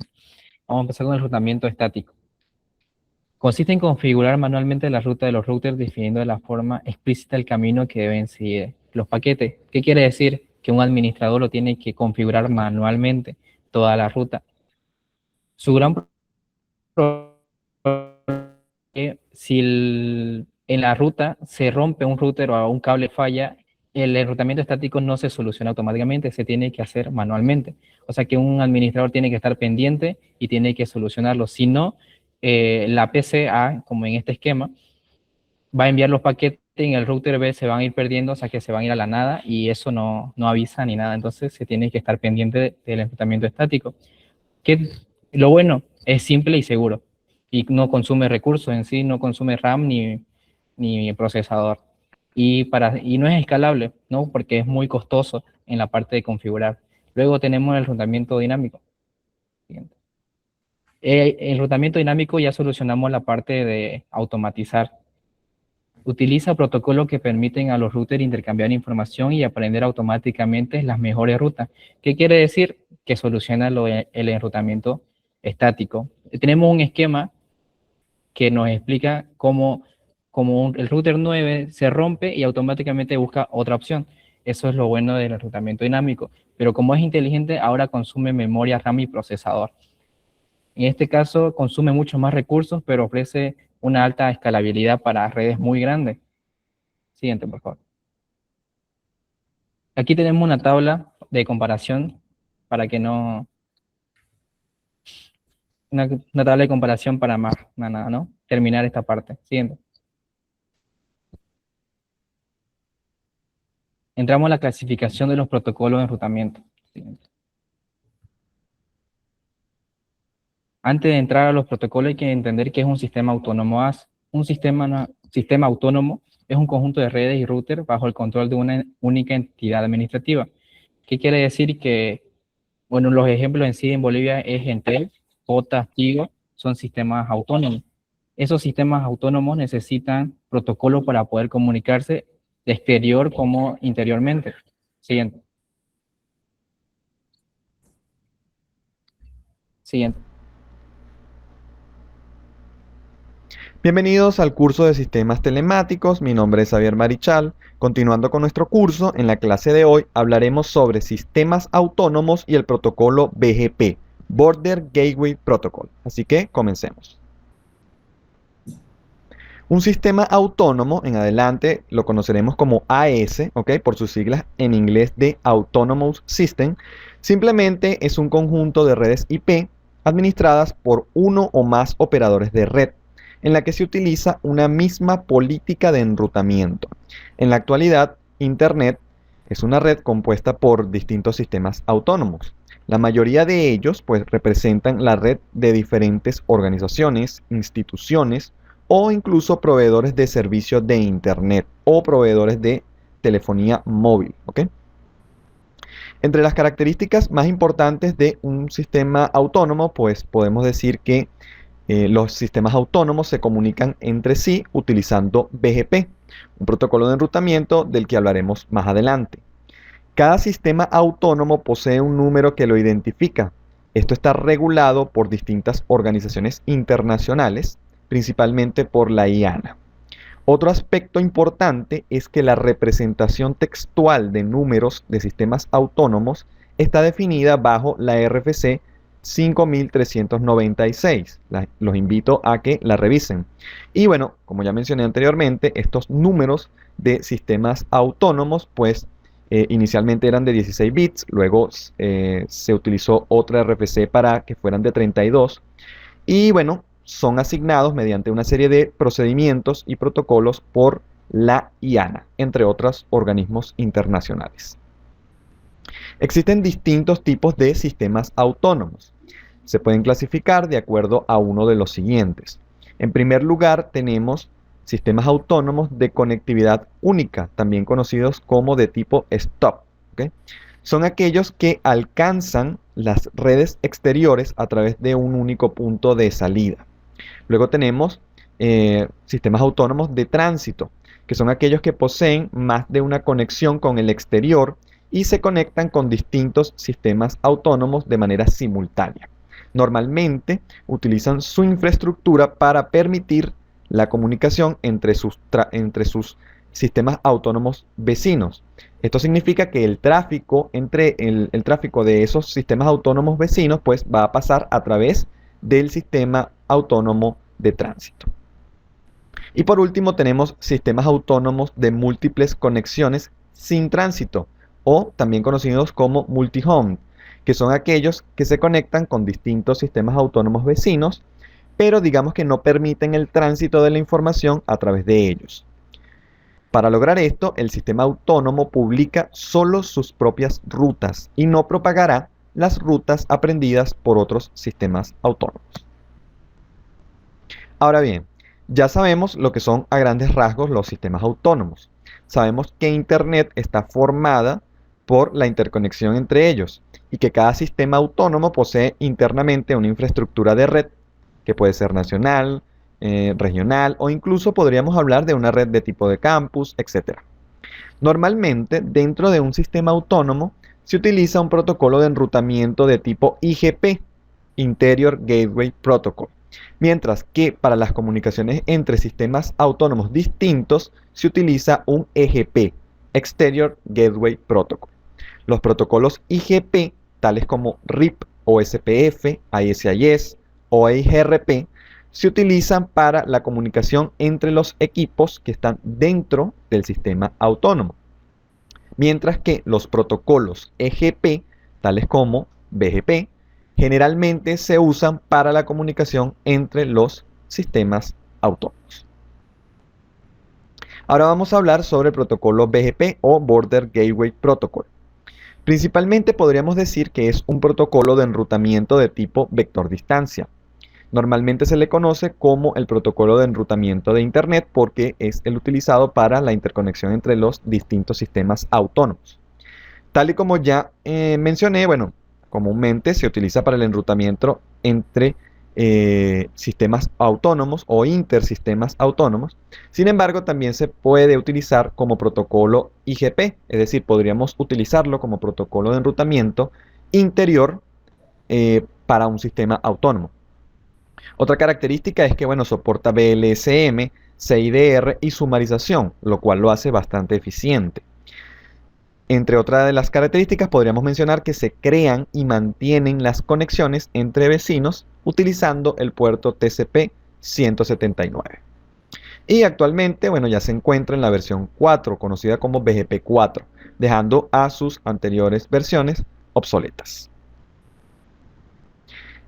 vamos a empezar con el rutamiento estático. Consiste en configurar manualmente la ruta de los routers definiendo de la forma explícita el camino que deben seguir los paquetes. ¿Qué quiere decir? Que un administrador lo tiene que configurar manualmente toda la ruta. Su gran problema es que si en la ruta se rompe un router o un cable falla, el enrutamiento estático no se soluciona automáticamente, se tiene que hacer manualmente. O sea que un administrador tiene que estar pendiente y tiene que solucionarlo. Si no, la PCA, como en este esquema, va a enviar los paquetes y en el router B se van a ir perdiendo, o sea que se van a ir a la nada y eso no avisa ni nada. Entonces se tiene que estar pendiente del enrutamiento estático. Que lo bueno es simple y seguro y no consume recursos en sí, no consume RAM ni procesador. Y no es escalable, ¿no? Porque es muy costoso en la parte de configurar. Luego tenemos el enrutamiento dinámico. Siguiente. El enrutamiento dinámico ya solucionamos la parte de automatizar. Utiliza protocolos que permiten a los routers intercambiar información y aprender automáticamente las mejores rutas. ¿Qué quiere decir? Que soluciona el enrutamiento estático. Tenemos un esquema que nos explica cómo el router 9 se rompe y automáticamente busca otra opción. Eso es lo bueno del enrutamiento dinámico. Pero como es inteligente, ahora consume memoria RAM y procesador. En este caso, consume mucho más recursos, pero ofrece una alta escalabilidad para redes muy grandes. Siguiente, por favor. Aquí tenemos una tabla de comparación para que no... Una tabla de comparación para más nada, ¿no? Terminar esta parte. Siguiente. Entramos a la clasificación de los protocolos de enrutamiento. Siguiente. Antes de entrar a los protocolos hay que entender qué es un sistema autónomo AS. Un sistema autónomo es un conjunto de redes y routers bajo el control de una única entidad administrativa. ¿Qué quiere decir? Que, bueno, los ejemplos en sí en Bolivia es Entel, Jota, Tigo, son sistemas autónomos. Esos sistemas autónomos necesitan protocolos para poder comunicarse de exterior como interiormente. Siguiente. Siguiente. Bienvenidos al curso de sistemas telemáticos. Mi nombre es Javier Marichal. Continuando con nuestro curso, en la clase de hoy hablaremos sobre sistemas autónomos y el protocolo BGP, Border Gateway Protocol. Así que comencemos. Un sistema autónomo, en adelante lo conoceremos como AS, ¿ok? Por sus siglas en inglés de Autonomous System, simplemente es un conjunto de redes IP administradas por uno o más operadores de red, en la que se utiliza una misma política de enrutamiento. En la actualidad, Internet es una red compuesta por distintos sistemas autónomos. La mayoría de ellos, pues, representan la red de diferentes organizaciones, instituciones o incluso proveedores de servicios de Internet o proveedores de telefonía móvil, ¿ok? Entre las características más importantes de un sistema autónomo, pues podemos decir que los sistemas autónomos se comunican entre sí utilizando BGP, un protocolo de enrutamiento del que hablaremos más adelante. Cada sistema autónomo posee un número que lo identifica. Esto está regulado por distintas organizaciones internacionales, principalmente por la IANA. Otro aspecto importante es que la representación textual de números de sistemas autónomos está definida bajo la RFC 5396. Los invito a que la revisen. Y bueno, como ya mencioné anteriormente, estos números de sistemas autónomos, pues inicialmente eran de 16 bits, luego se utilizó otra RFC para que fueran de 32. Y bueno, son asignados mediante una serie de procedimientos y protocolos por la IANA, entre otros organismos internacionales. Existen distintos tipos de sistemas autónomos. Se pueden clasificar de acuerdo a uno de los siguientes. En primer lugar, tenemos sistemas autónomos de conectividad única, también conocidos como de tipo STOP. ¿Okay? Son aquellos que alcanzan las redes exteriores a través de un único punto de salida. Luego tenemos sistemas autónomos de tránsito, que son aquellos que poseen más de una conexión con el exterior y se conectan con distintos sistemas autónomos de manera simultánea. Normalmente utilizan su infraestructura para permitir la comunicación entre sus sistemas autónomos vecinos. Esto significa que el tráfico el tráfico de esos sistemas autónomos vecinos pues va a pasar a través del sistema autónomo de tránsito. Y por último tenemos sistemas autónomos de múltiples conexiones sin tránsito, o también conocidos como multi-home, que son aquellos que se conectan con distintos sistemas autónomos vecinos, pero digamos que no permiten el tránsito de la información a través de ellos. Para lograr esto, el sistema autónomo publica solo sus propias rutas y no propagará las rutas aprendidas por otros sistemas autónomos. Ahora bien, ya sabemos lo que son a grandes rasgos los sistemas autónomos. Sabemos que Internet está formada por la interconexión entre ellos y que cada sistema autónomo posee internamente una infraestructura de red que puede ser nacional, regional o incluso podríamos hablar de una red de tipo de campus, etc. Normalmente, dentro de un sistema autónomo se utiliza un protocolo de enrutamiento de tipo IGP, Interior Gateway Protocol, mientras que para las comunicaciones entre sistemas autónomos distintos se utiliza un EGP, Exterior Gateway Protocol. Los protocolos IGP, tales como RIP, OSPF, ISIS o IGRP, se utilizan para la comunicación entre los equipos que están dentro del sistema autónomo, mientras que los protocolos EGP, tales como BGP, generalmente se usan para la comunicación entre los sistemas autónomos. Ahora vamos a hablar sobre el protocolo BGP o Border Gateway Protocol. Principalmente podríamos decir que es un protocolo de enrutamiento de tipo vector distancia. Normalmente se le conoce como el protocolo de enrutamiento de Internet porque es el utilizado para la interconexión entre los distintos sistemas autónomos. Tal y como ya mencioné, bueno, comúnmente se utiliza para el enrutamiento entre sistemas autónomos o intersistemas autónomos. Sin embargo, también se puede utilizar como protocolo IGP, es decir, podríamos utilizarlo como protocolo de enrutamiento interior para un sistema autónomo. Otra característica es que, bueno, soporta BLSM, CIDR y sumarización, lo cual lo hace bastante eficiente. Entre otras de las características podríamos mencionar que se crean y mantienen las conexiones entre vecinos utilizando el puerto TCP/179. Y actualmente, bueno, ya se encuentra en la versión 4, conocida como BGP4, dejando a sus anteriores versiones obsoletas.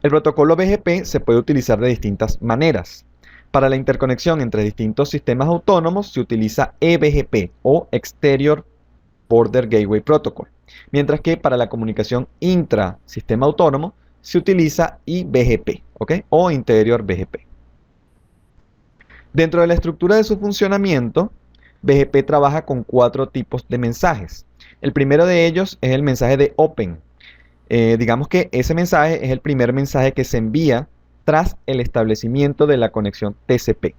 El protocolo BGP se puede utilizar de distintas maneras. Para la interconexión entre distintos sistemas autónomos se utiliza eBGP o Exterior Border Gateway Protocol, mientras que para la comunicación intra-sistema autónomo se utiliza IBGP, ¿ok? O Interior BGP. Dentro de la estructura de su funcionamiento, BGP trabaja con 4 tipos de mensajes. El primero de ellos es el mensaje de Open. Digamos que ese mensaje es el primer mensaje que se envía tras el establecimiento de la conexión TCP.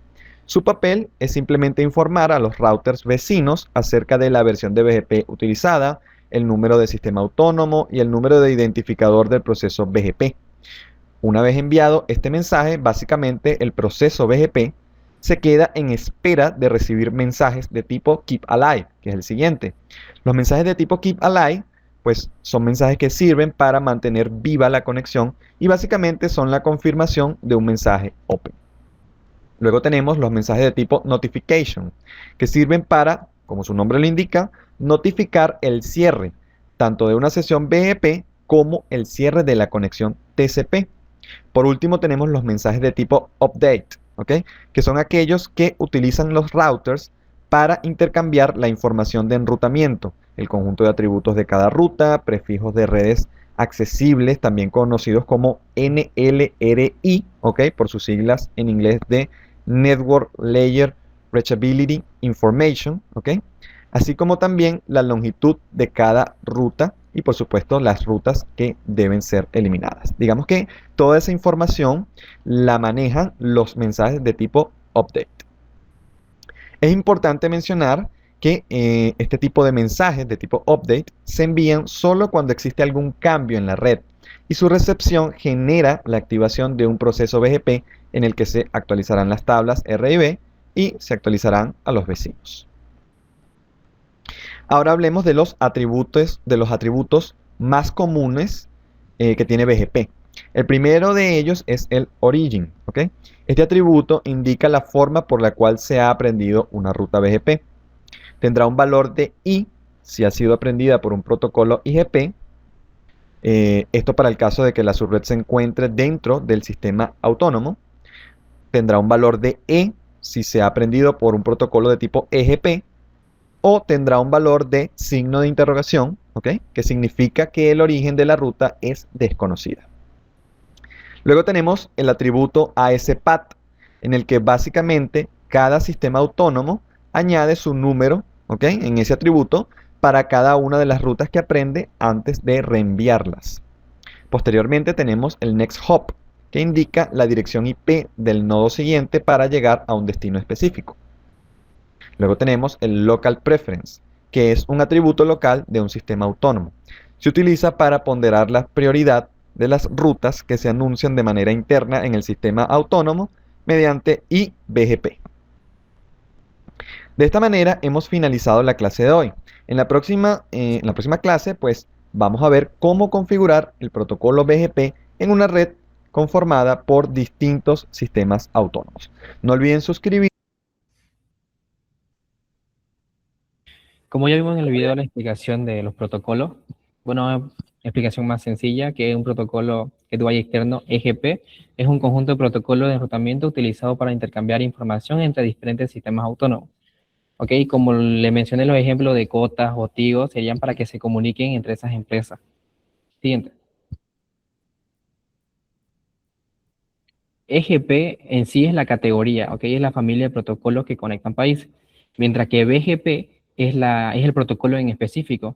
Su papel es simplemente informar a los routers vecinos acerca de la versión de BGP utilizada, el número de sistema autónomo y el número de identificador del proceso BGP. Una vez enviado este mensaje, básicamente el proceso BGP se queda en espera de recibir mensajes de tipo Keep Alive, que es el siguiente. Los mensajes de tipo Keep Alive pues son mensajes que sirven para mantener viva la conexión y básicamente son la confirmación de un mensaje open. Luego tenemos los mensajes de tipo notification, que sirven para, como su nombre lo indica, notificar el cierre, tanto de una sesión BGP como el cierre de la conexión TCP. Por último tenemos los mensajes de tipo update, ¿ok? Que son aquellos que utilizan los routers para intercambiar la información de enrutamiento, el conjunto de atributos de cada ruta, prefijos de redes accesibles, también conocidos como NLRI, ¿ok? Por sus siglas en inglés de Network Layer Reachability Information, ¿ok? Así como también la longitud de cada ruta y por supuesto las rutas que deben ser eliminadas. Digamos que toda esa información la manejan los mensajes de tipo update. Es importante mencionar que este tipo de mensajes de tipo update se envían solo cuando existe algún cambio en la red y su recepción genera la activación de un proceso BGP en el que se actualizarán las tablas RIB y se actualizarán a los vecinos. Ahora hablemos de los atributos más comunes que tiene BGP. El primero de ellos es el origin, ¿ok? Este atributo indica la forma por la cual se ha aprendido una ruta BGP. Tendrá un valor de I si ha sido aprendida por un protocolo IGP. Esto para el caso de que la subred se encuentre dentro del sistema autónomo. Tendrá un valor de E si se ha aprendido por un protocolo de tipo EGP. O tendrá un valor de signo de interrogación, ¿ok? Que significa que el origen de la ruta es desconocida. Luego tenemos el atributo ASPAT, en el que básicamente cada sistema autónomo añade su número, ¿ok? En ese atributo para cada una de las rutas que aprende antes de reenviarlas. Posteriormente tenemos el next hop, que indica la dirección IP del nodo siguiente para llegar a un destino específico. Luego tenemos el local preference, que es un atributo local de un sistema autónomo. Se utiliza para ponderar la prioridad de las rutas que se anuncian de manera interna en el sistema autónomo mediante IBGP. De esta manera hemos finalizado la clase de hoy. En la próxima clase, pues vamos a ver cómo configurar el protocolo BGP en una red conformada por distintos sistemas autónomos. No olviden suscribirse. Como ya vimos en el video la explicación de los protocolos, bueno, explicación más sencilla, que un protocolo Gateway externo EGP es un conjunto de protocolos de enrutamiento utilizado para intercambiar información entre diferentes sistemas autónomos. Ok, como le mencioné, los ejemplos de cotas o TIGO serían para que se comuniquen entre esas empresas. Siguiente. EGP en sí es la categoría, ok, es la familia de protocolos que conectan países, mientras que BGP es el protocolo en específico.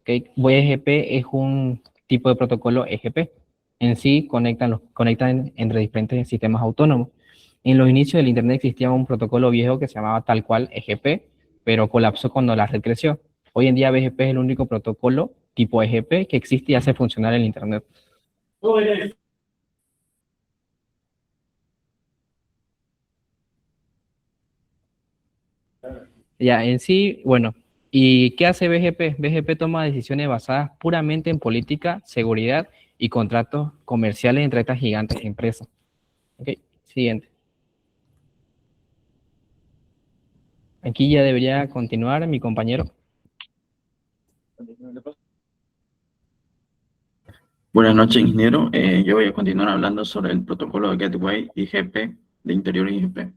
Okay. BGP es un tipo de protocolo EGP. En sí conectan entre diferentes sistemas autónomos. En los inicios del Internet existía un protocolo viejo que se llamaba tal cual EGP, pero colapsó cuando la red creció. Hoy en día BGP es el único protocolo tipo EGP que existe y hace funcionar el Internet. Ya, en sí, bueno, ¿y qué hace BGP? BGP toma decisiones basadas puramente en política, seguridad y contratos comerciales entre estas gigantes empresas. Ok, siguiente. Aquí ya debería continuar mi compañero. Buenas noches, ingeniero. Yo voy a continuar hablando sobre el protocolo de Gateway IGP, de interior IGP.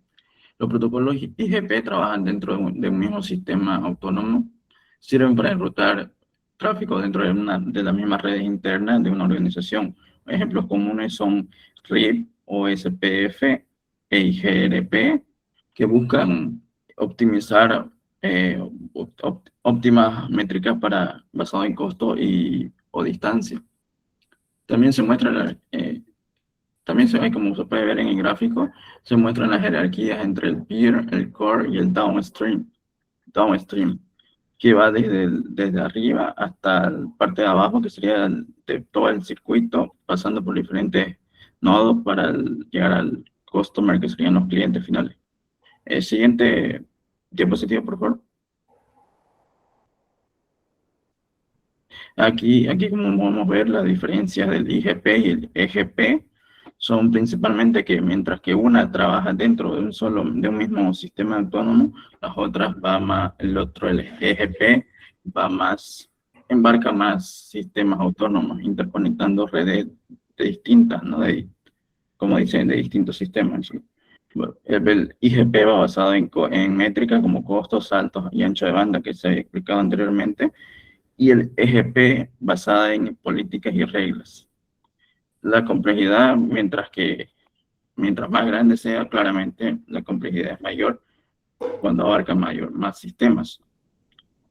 Los protocolos IGP trabajan dentro de un mismo sistema autónomo, sirven para enrutar tráfico dentro de las mismas redes internas de una organización. Ejemplos comunes son RIP, OSPF e IGRP, que buscan optimizar óptimas métricas basado en costo o distancia. También se muestra también se ve, como se puede ver en el gráfico, se muestran las jerarquías entre el peer, el core y el downstream, que va desde arriba hasta la parte de abajo, que sería de todo el circuito, pasando por diferentes nodos para llegar al customer, que serían los clientes finales. Siguiente diapositiva, por favor. Aquí como podemos ver, las diferencias del IGP y el EGP son principalmente que mientras que una trabaja dentro de un mismo sistema autónomo, las otras el EGP, embarca más sistemas autónomos, interconectando redes distintas, ¿no? Como dicen, de distintos sistemas. ¿Sí? El IGP va basado en métricas como costos, saltos y ancho de banda, que se había explicado anteriormente, y el EGP basada en políticas y reglas. La complejidad, mientras más grande sea, claramente la complejidad es mayor cuando abarca más sistemas.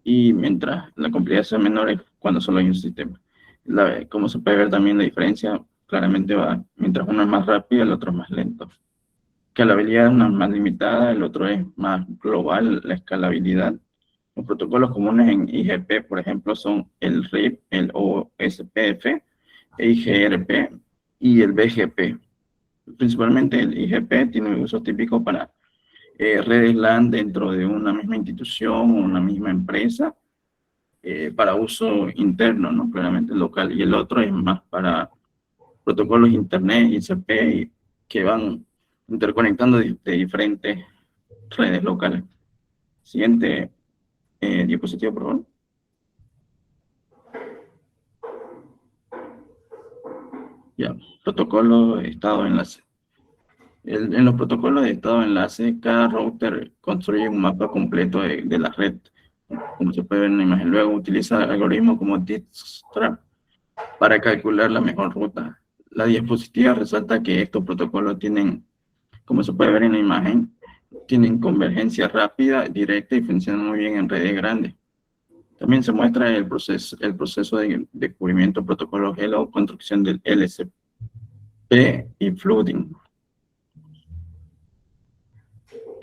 Y mientras la complejidad sea menor es cuando solo hay un sistema. Como se puede ver también, la diferencia claramente va, mientras uno es más rápido, el otro es más lento. Que la habilidad uno es más limitada, el otro es más global, la escalabilidad. Los protocolos comunes en IGP, por ejemplo, son el RIP, el OSPF, el IGRP y el BGP. Principalmente el IGP tiene uso típico para redes LAN dentro de una misma institución o una misma empresa, para uso interno, ¿no? Claramente local. Y el otro es más para protocolos Internet, ICP, que van interconectando de diferentes redes locales. Siguiente diapositiva, por favor. Ya, protocolo de estado de enlace. En los protocolos de estado de enlace, cada router construye un mapa completo de la red, como se puede ver en la imagen. Luego utiliza algoritmos como Dijkstra para calcular la mejor ruta. La diapositiva resalta que estos protocolos tienen, como se puede ver en la imagen, tienen convergencia rápida, directa y funcionan muy bien en redes grandes. También se muestra el proceso de descubrimiento protocolo Hello, construcción del LSP y flooding.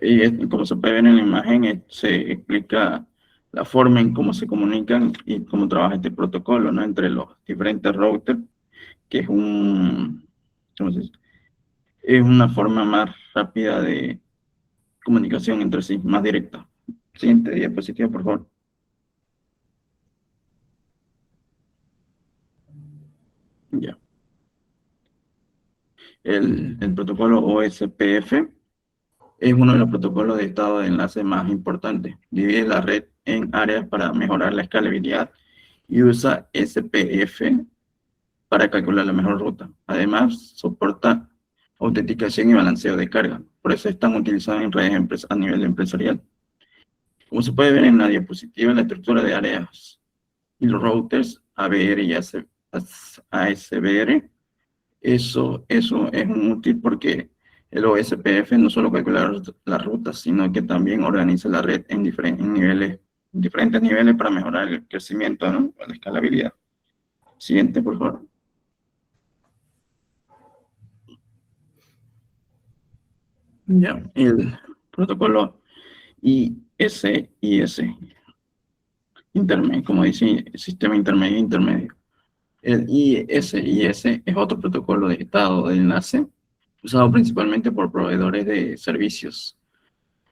Y como se puede ver en la imagen, se explica la forma en cómo se comunican y cómo trabaja este protocolo, ¿no? Entre los diferentes routers, que es es una forma más rápida de comunicación entre sí, más directa. Siguiente diapositiva, por favor. Ya. El protocolo OSPF es uno de los protocolos de estado de enlace más importantes. Divide la red en áreas para mejorar la escalabilidad y usa SPF para calcular la mejor ruta. Además, soporta autenticación y balanceo de carga. Por eso están utilizados en redes a nivel empresarial. Como se puede ver en la diapositiva, la estructura de áreas y los routers ABR y ASBR, eso es muy útil porque el OSPF no solo calcula las rutas, sino que también organiza la red en diferentes niveles para mejorar el crecimiento, ¿no? La escalabilidad. Siguiente, por favor. Ya, el protocolo ISIS, como dice, sistema intermedio. El ISIS es otro protocolo de estado de enlace usado principalmente por proveedores de servicios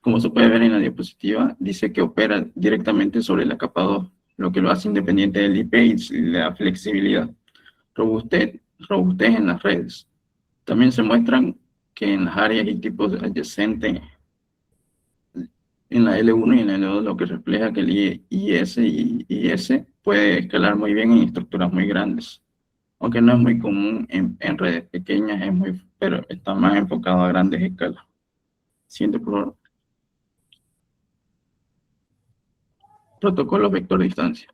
Como se puede ver en la diapositiva, dice que opera directamente sobre la capa 2, lo que lo hace independiente del IP y la flexibilidad. Robustez en las redes. También se muestran que en las áreas y tipos adyacentes, en la L1 y en la L2, lo que refleja que el IS y IS puede escalar muy bien en estructuras muy grandes. Aunque no es muy común en redes pequeñas, pero está más enfocado a grandes escalas. Siguiente, por favor. Protocolo vector distancia.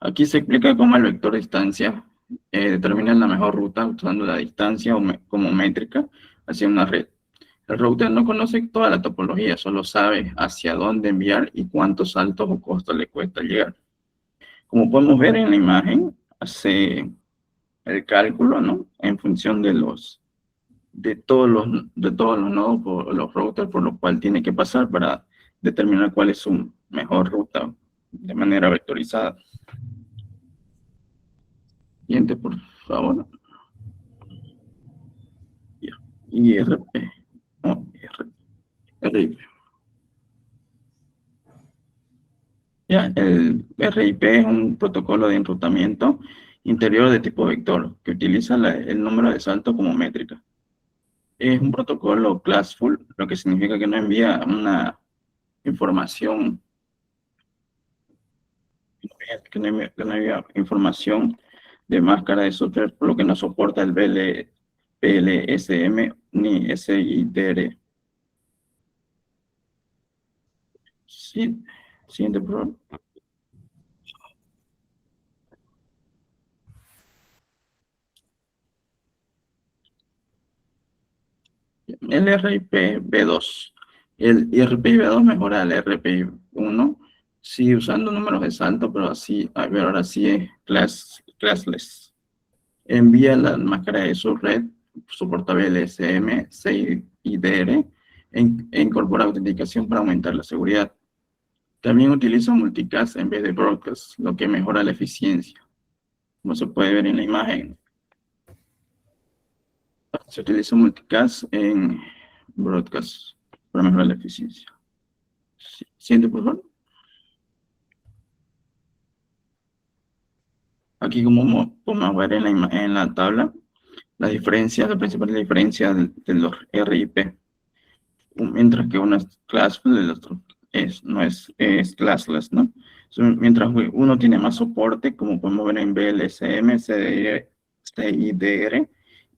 Aquí se explica cómo el vector distancia determina la mejor ruta usando la distancia como métrica hacia una red. El router no conoce toda la topología, solo sabe hacia dónde enviar y cuántos saltos o costos le cuesta llegar. Como podemos ver en la imagen, hace el cálculo, ¿no? En función de todos los nodos por los routers por lo cual tiene que pasar para determinar cuál es su mejor ruta de manera vectorizada. Siguiente, por favor. IRP. No, RIP. Ya, el RIP es un protocolo de enrutamiento interior de tipo vector que utiliza el número de saltos como métrica. Es un protocolo classful, lo que significa que no envía una información que no envía información de máscara de software, por lo que no soporta el PLSM ni SIDR. Sí, siguiente programa. El RIP-V2. El RIP-V2 mejora el RIP-1, sí usando números de salto, pero ahora sí es classless. Envía la máscara de su red, soporta BLSM, CIDR, e incorpora autenticación para aumentar la seguridad. También utiliza multicast en vez de broadcast, lo que mejora la eficiencia. Como se puede ver en la imagen, se utiliza multicast en broadcast para mejorar la eficiencia. Siguiente, por favor. Aquí, como podemos ver en la tabla, la principal diferencia de los RIP. Mientras que uno es classful, el otro no es classless, ¿no? Mientras uno tiene más soporte, como podemos ver en BLSM, CIDR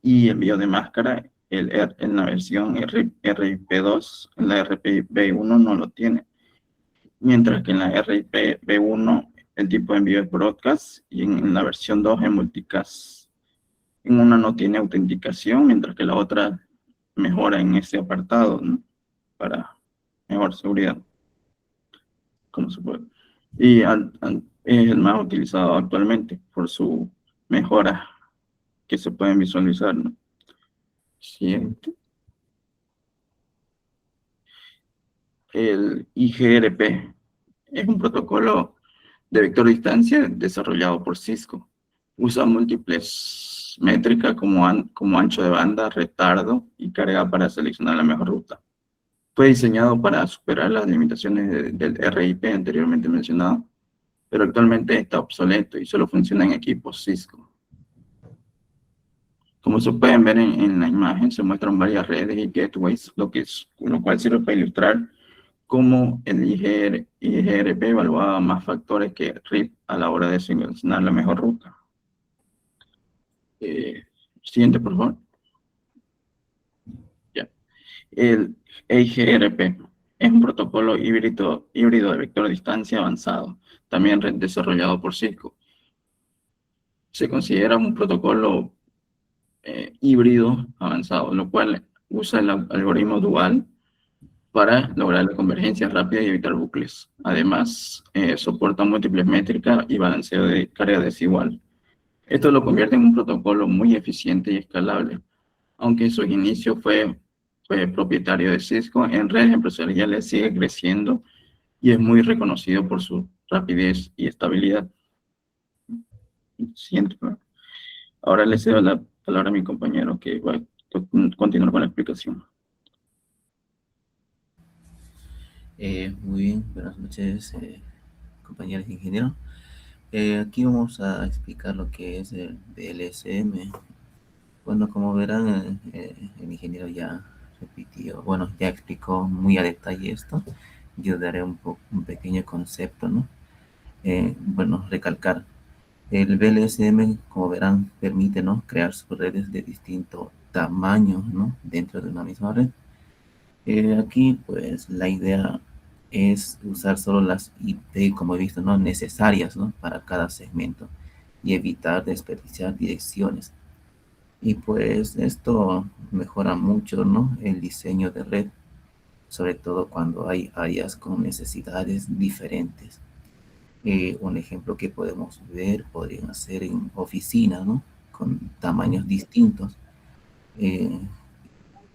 y envío de máscara, en la versión RIP2, en la RIP-V1 no lo tiene. Mientras que en la RIP-V1 el tipo de envío es broadcast y en la versión 2 es multicast. En una no tiene autenticación, mientras que la otra mejora en ese apartado, ¿no? Para mejor seguridad, como se puede. Y es el más utilizado actualmente por su mejora que se pueden visualizar, ¿no? Siguiente. El IGRP es un protocolo de vector distancia desarrollado por Cisco. Usa múltiples métricas como ancho de banda, retardo y carga para seleccionar la mejor ruta. Fue diseñado para superar las limitaciones del RIP anteriormente mencionado, pero actualmente está obsoleto y solo funciona en equipos Cisco. Como se pueden ver en la imagen, se muestran varias redes y gateways, lo cual sirve para ilustrar cómo el IGRP evaluaba más factores que RIP a la hora de seleccionar la mejor ruta. Siguiente, por favor. Ya. El IGRP es un protocolo híbrido de vector a distancia avanzado, también desarrollado por Cisco. Se considera un protocolo híbrido avanzado, lo cual usa el algoritmo dual para lograr la convergencia rápida y evitar bucles. Además, soporta múltiples métricas y balanceo de carga desigual. Esto lo convierte en un protocolo muy eficiente y escalable. Aunque en sus inicios fue propietario de Cisco, en redes empresariales sigue creciendo y es muy reconocido por su rapidez y estabilidad. Siguiente. Ahora le cedo la palabra a mi compañero que va a continuar con la explicación. Muy bien, buenas noches, compañeros ingenieros. Aquí vamos a explicar lo que es el VLSM. Bueno, como verán, el ingeniero ya repitió, bueno, ya explicó muy a detalle esto. Yo daré un pequeño concepto, ¿no? Bueno, recalcar. El VLSM, como verán, permite, ¿no?, crear subredes de distinto tamaño, ¿no?, dentro de una misma red. Aquí, pues, la idea es usar solo las IP, como he visto, ¿no?, necesarias, ¿no?, para cada segmento y evitar desperdiciar direcciones. Y pues esto mejora mucho, ¿no?, el diseño de red, sobre todo cuando hay áreas con necesidades diferentes. Un ejemplo que podemos ver podrían ser en oficinas, ¿no?, con tamaños distintos. Eh,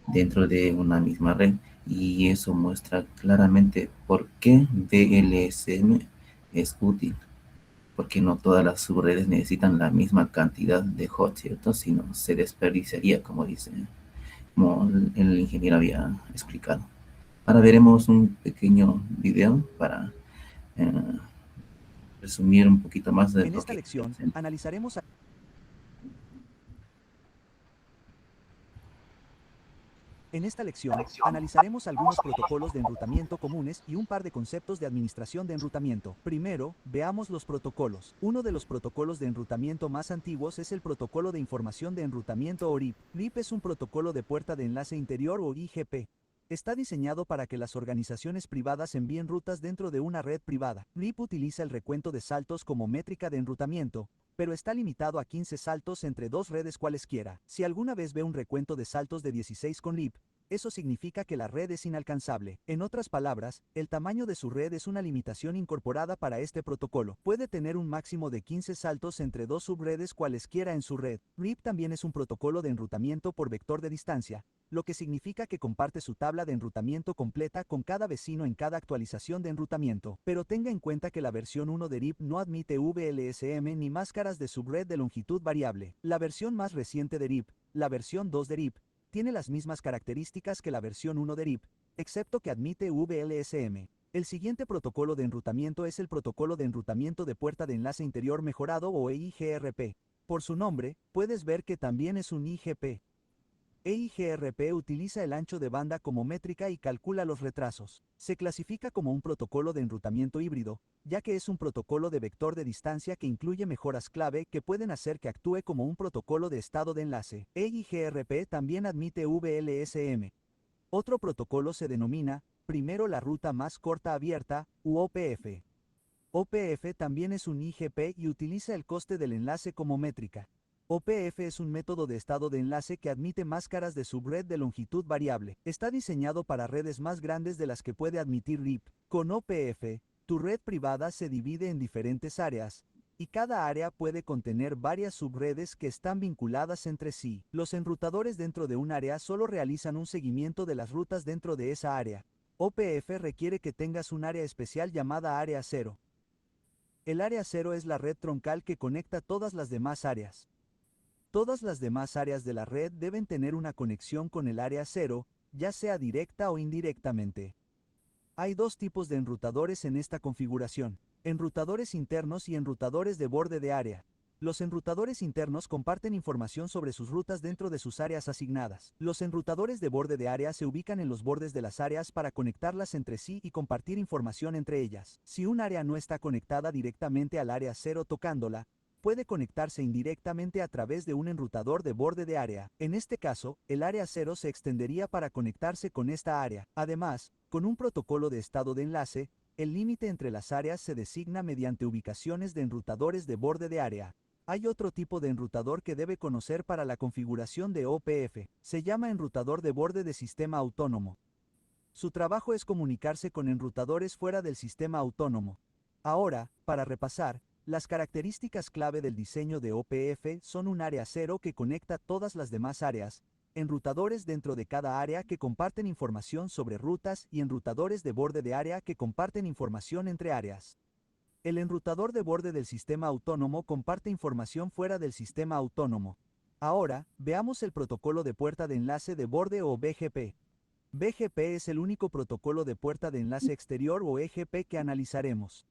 Dentro de una misma red, y eso muestra claramente por qué VLSM es útil, porque no todas las subredes necesitan la misma cantidad de hosts, ¿cierto? Sino se desperdiciaría, como dice, como el ingeniero había explicado. Ahora veremos un pequeño video para eh, resumir un poquito más de En lo esta que lección, analizaremos algunos protocolos de enrutamiento comunes y un par de conceptos de administración de enrutamiento. Primero, veamos los protocolos. Uno de los protocolos de enrutamiento más antiguos es el protocolo de información de enrutamiento o RIP. RIP es un protocolo de puerta de enlace interior o IGP. Está diseñado para que las organizaciones privadas envíen rutas dentro de una red privada. RIP utiliza el recuento de saltos como métrica de enrutamiento, pero está limitado a 15 saltos entre dos redes cualesquiera. Si alguna vez ve un recuento de saltos de 16 con RIP, eso significa que la red es inalcanzable. En otras palabras, el tamaño de su red es una limitación incorporada para este protocolo. Puede tener un máximo de 15 saltos entre dos subredes cualesquiera en su red. RIP también es un protocolo de enrutamiento por vector de distancia, lo que significa que comparte su tabla de enrutamiento completa con cada vecino en cada actualización de enrutamiento. Pero tenga en cuenta que la versión 1 de RIP no admite VLSM ni máscaras de subred de longitud variable. La versión más reciente de RIP, la versión 2 de RIP, tiene las mismas características que la versión 1 de RIP, excepto que admite VLSM. El siguiente protocolo de enrutamiento es el protocolo de enrutamiento de puerta de enlace interior mejorado o EIGRP. Por su nombre, puedes ver que también es un IGP. EIGRP utiliza el ancho de banda como métrica y calcula los retrasos. Se clasifica como un protocolo de enrutamiento híbrido, ya que es un protocolo de vector de distancia que incluye mejoras clave que pueden hacer que actúe como un protocolo de estado de enlace. EIGRP también admite VLSM. Otro protocolo se denomina, primero la ruta más corta abierta, u OPF. OPF también es un IGP y utiliza el coste del enlace como métrica. OPF es un método de estado de enlace que admite máscaras de subred de longitud variable. Está diseñado para redes más grandes de las que puede admitir RIP. Con OPF, tu red privada se divide en diferentes áreas, y cada área puede contener varias subredes que están vinculadas entre sí. Los enrutadores dentro de un área solo realizan un seguimiento de las rutas dentro de esa área. OPF requiere que tengas un área especial llamada área 0. El área 0 es la red troncal que conecta todas las demás áreas. Todas las demás áreas de la red deben tener una conexión con el área 0, ya sea directa o indirectamente. Hay dos tipos de enrutadores en esta configuración: enrutadores internos y enrutadores de borde de área. Los enrutadores internos comparten información sobre sus rutas dentro de sus áreas asignadas. Los enrutadores de borde de área se ubican en los bordes de las áreas para conectarlas entre sí y compartir información entre ellas. Si un área no está conectada directamente al área 0 tocándola, puede conectarse indirectamente a través de un enrutador de borde de área. En este caso, el área 0 se extendería para conectarse con esta área. Además, con un protocolo de estado de enlace, el límite entre las áreas se designa mediante ubicaciones de enrutadores de borde de área. Hay otro tipo de enrutador que debe conocer para la configuración de OPF. Se llama enrutador de borde de sistema autónomo. Su trabajo es comunicarse con enrutadores fuera del sistema autónomo. Ahora, para repasar, las características clave del diseño de OPF son un área 0 que conecta todas las demás áreas, enrutadores dentro de cada área que comparten información sobre rutas y enrutadores de borde de área que comparten información entre áreas. El enrutador de borde del sistema autónomo comparte información fuera del sistema autónomo. Ahora, veamos el protocolo de puerta de enlace de borde o BGP. BGP es el único protocolo de puerta de enlace exterior o EGP que analizaremos.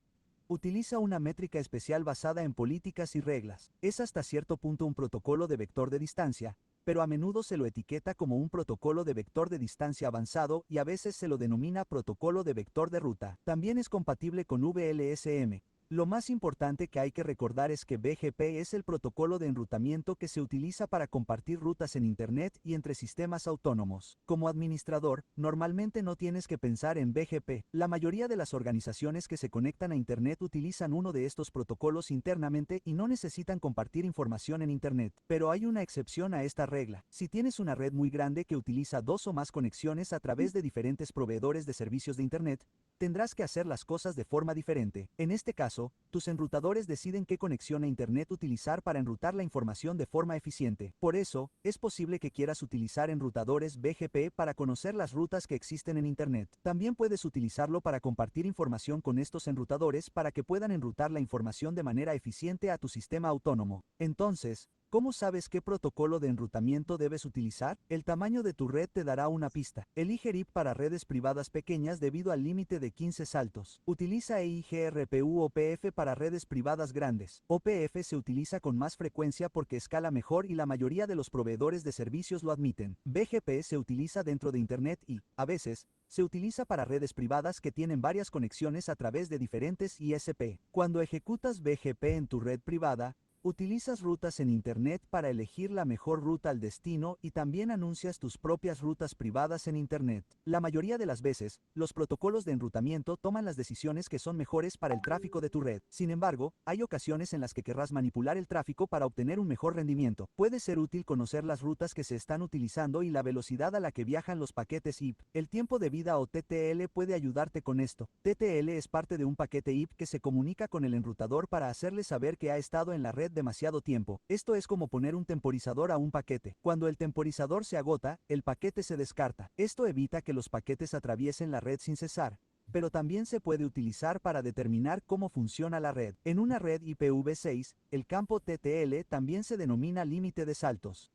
Utiliza una métrica especial basada en políticas y reglas. Es hasta cierto punto un protocolo de vector de distancia, pero a menudo se lo etiqueta como un protocolo de vector de distancia avanzado y a veces se lo denomina protocolo de vector de ruta. También es compatible con VLSM. Lo más importante que hay que recordar es que BGP es el protocolo de enrutamiento que se utiliza para compartir rutas en Internet y entre sistemas autónomos. Como administrador, normalmente no tienes que pensar en BGP. La mayoría de las organizaciones que se conectan a Internet utilizan uno de estos protocolos internamente y no necesitan compartir información en Internet. Pero hay una excepción a esta regla. Si tienes una red muy grande que utiliza 2 o más conexiones a través de diferentes proveedores de servicios de Internet, tendrás que hacer las cosas de forma diferente. En este caso, tus enrutadores deciden qué conexión a Internet utilizar para enrutar la información de forma eficiente. Por eso, es posible que quieras utilizar enrutadores BGP para conocer las rutas que existen en Internet. También puedes utilizarlo para compartir información con estos enrutadores para que puedan enrutar la información de manera eficiente a tu sistema autónomo. Entonces, ¿cómo sabes qué protocolo de enrutamiento debes utilizar? El tamaño de tu red te dará una pista. Elige RIP para redes privadas pequeñas debido al límite de 15 saltos. Utiliza EIGRPU OPF para redes privadas grandes. OPF se utiliza con más frecuencia porque escala mejor y la mayoría de los proveedores de servicios lo admiten. BGP se utiliza dentro de Internet y, a veces, se utiliza para redes privadas que tienen varias conexiones a través de diferentes ISP. Cuando ejecutas BGP en tu red privada, utilizas rutas en Internet para elegir la mejor ruta al destino y también anuncias tus propias rutas privadas en Internet. La mayoría de las veces, los protocolos de enrutamiento toman las decisiones que son mejores para el tráfico de tu red. Sin embargo, hay ocasiones en las que querrás manipular el tráfico para obtener un mejor rendimiento. Puede ser útil conocer las rutas que se están utilizando y la velocidad a la que viajan los paquetes IP. El tiempo de vida o TTL puede ayudarte con esto. TTL es parte de un paquete IP que se comunica con el enrutador para hacerle saber que ha estado en la red demasiado tiempo. Esto es como poner un temporizador a un paquete. Cuando el temporizador se agota, el paquete se descarta. Esto evita que los paquetes atraviesen la red sin cesar, pero también se puede utilizar para determinar cómo funciona la red. En una red IPv6, el campo TTL también se denomina límite de saltos.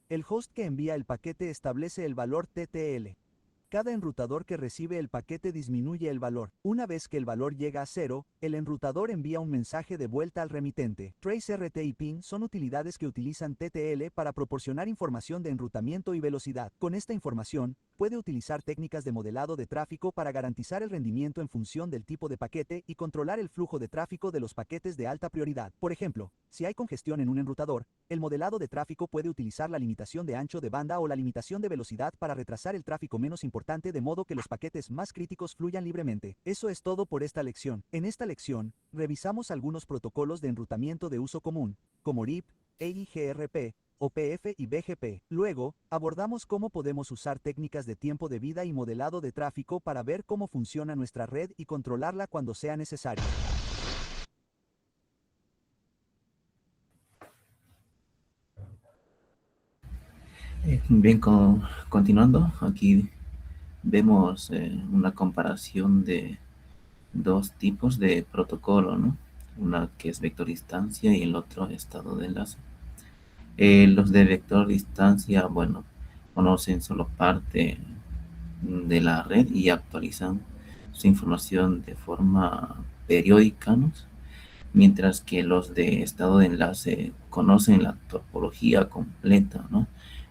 El host que envía el paquete establece el valor TTL. Cada enrutador que recibe el paquete disminuye el valor. Una vez que el valor llega a 0, el enrutador envía un mensaje de vuelta al remitente. TraceRT y PIN son utilidades que utilizan TTL para proporcionar información de enrutamiento y velocidad. Con esta información, puede utilizar técnicas de modelado de tráfico para garantizar el rendimiento en función del tipo de paquete y controlar el flujo de tráfico de los paquetes de alta prioridad. Por ejemplo, si hay congestión en un enrutador, el modelado de tráfico puede utilizar la limitación de ancho de banda o la limitación de velocidad para retrasar el tráfico menos importante de modo que los paquetes más críticos fluyan libremente. Eso es todo por esta lección. En esta lección, revisamos algunos protocolos de enrutamiento de uso común, como RIP, EIGRP, OPF y BGP. Luego, abordamos cómo podemos usar técnicas de tiempo de vida y modelado de tráfico para ver cómo funciona nuestra red y controlarla cuando sea necesario. Bien, continuando, aquí vemos una comparación de dos tipos de protocolo, ¿no? Una que es vector distancia y el otro estado de enlace. Los de vector distancia, bueno, conocen solo parte de la red y actualizan su información de forma periódica, ¿no? Mientras que los de estado de enlace conocen la topología completa, ¿no?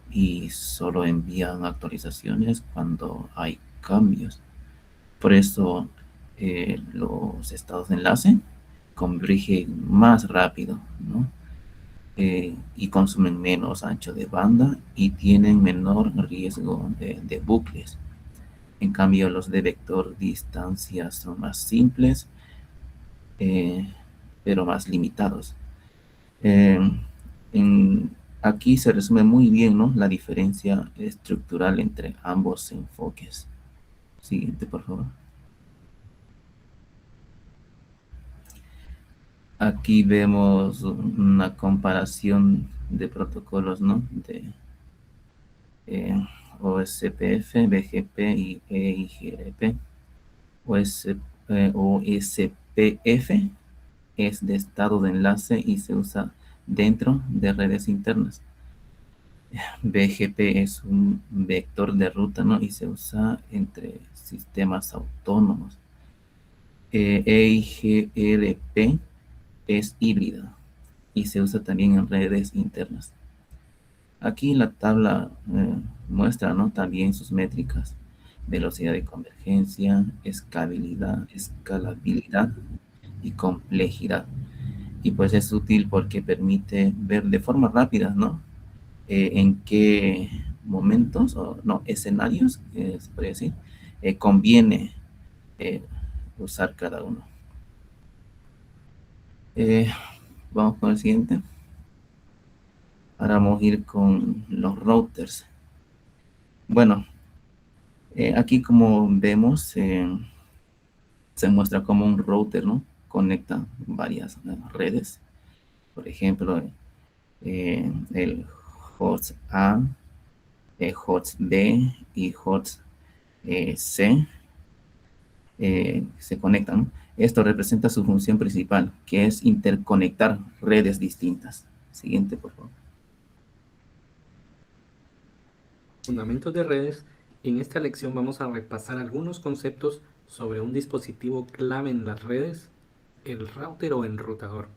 Y solo envían actualizaciones cuando hay cambios. Por eso los estados de enlace convergen más rápido, ¿no? Y consumen menos ancho de banda y tienen menor riesgo de bucles. En cambio, los de vector distancia son más simples, pero más limitados. Aquí se resume muy bien, ¿no?, la diferencia estructural entre ambos enfoques. Siguiente, por favor. Aquí vemos una comparación de protocolos, ¿no?, de OSPF, BGP y EIGRP. OSPF es de estado de enlace y se usa dentro de redes internas. BGP es un vector de ruta, ¿no? Y se usa entre sistemas autónomos. EIGRP es híbrida y se usa también en redes internas. Aquí la tabla muestra, ¿no?, también sus métricas: velocidad de convergencia, escalabilidad y complejidad. Y pues es útil porque permite ver de forma rápida, ¿no?, en qué momentos, o no, escenarios, se podría decir, conviene usar cada uno. Vamos con el siguiente. Ahora vamos a ir con los routers. Bueno, aquí como vemos, se muestra como un router, ¿no?, conecta varias redes. Por ejemplo, el host A, host B y host C se conectan. Esto representa su función principal, que es interconectar redes distintas. Siguiente, por favor. Fundamentos de redes. En esta lección vamos a repasar algunos conceptos sobre un dispositivo clave en las redes, el router o enrutador.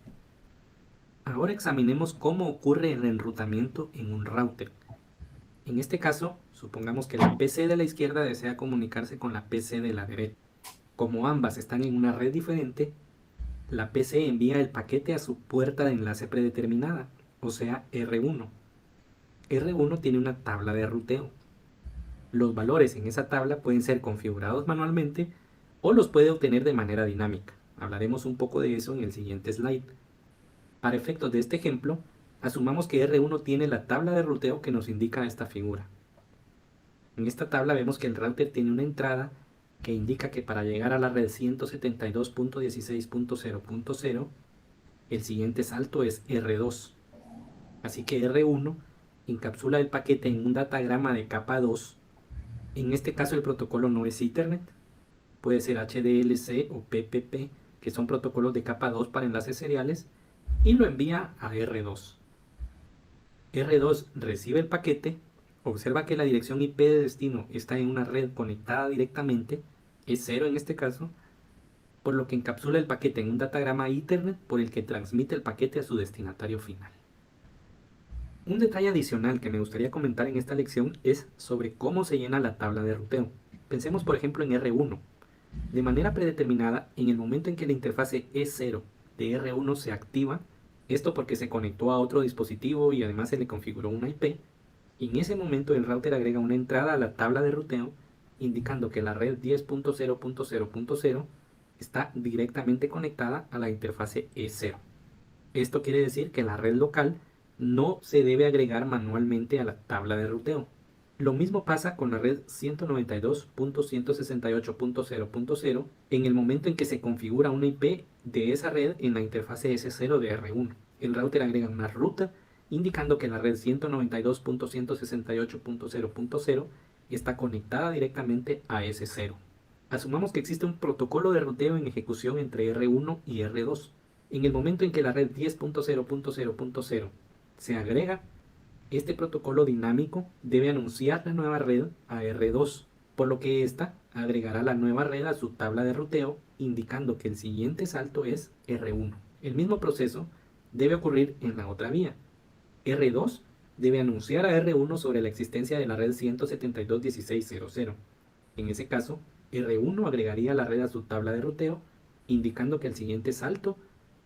Ahora examinemos cómo ocurre el enrutamiento en un router. En este caso, supongamos que la PC de la izquierda desea comunicarse con la PC de la derecha. Como ambas están en una red diferente, la PC envía el paquete a su puerta de enlace predeterminada, o sea, R1. R1 tiene una tabla de ruteo. Los valores en esa tabla pueden ser configurados manualmente o los puede obtener de manera dinámica. Hablaremos un poco de eso en el siguiente slide. Para efectos de este ejemplo, asumamos que R1 tiene la tabla de ruteo que nos indica esta figura. En esta tabla vemos que el router tiene una entrada que indica que para llegar a la red 172.16.0.0, el siguiente salto es R2. Así que R1 encapsula el paquete en un datagrama de capa 2. En este caso el protocolo no es Ethernet, puede ser HDLC o PPP, que son protocolos de capa 2 para enlaces seriales, y lo envía a R2. R2 recibe el paquete, observa que la dirección IP de destino está en una red conectada directamente, es 0 en este caso, por lo que encapsula el paquete en un datagrama Ethernet por el que transmite el paquete a su destinatario final. Un detalle adicional que me gustaría comentar en esta lección es sobre cómo se llena la tabla de ruteo. Pensemos por ejemplo en R1. De manera predeterminada, en el momento en que la interfase E0 de R1 se activa, esto porque se conectó a otro dispositivo y además se le configuró una IP, en ese momento el router agrega una entrada a la tabla de ruteo indicando que la red 10.0.0.0 está directamente conectada a la interfase E0. Esto quiere decir que la red local no se debe agregar manualmente a la tabla de ruteo. Lo mismo pasa con la red 192.168.0.0 en el momento en que se configura una IP de esa red en la interfase S0 de R1. El router agrega una ruta indicando que la red 192.168.0.0 está conectada directamente a S0. Asumamos que existe un protocolo de ruteo en ejecución entre R1 y R2. En el momento en que la red 10.0.0.0 se agrega, este protocolo dinámico debe anunciar la nueva red a R2, por lo que ésta agregará la nueva red a su tabla de ruteo, indicando que el siguiente salto es R1. El mismo proceso debe ocurrir en la otra vía. R2 debe anunciar a R1 sobre la existencia de la red 172.16.0.0. En ese caso, R1 agregaría la red a su tabla de ruteo, indicando que el siguiente salto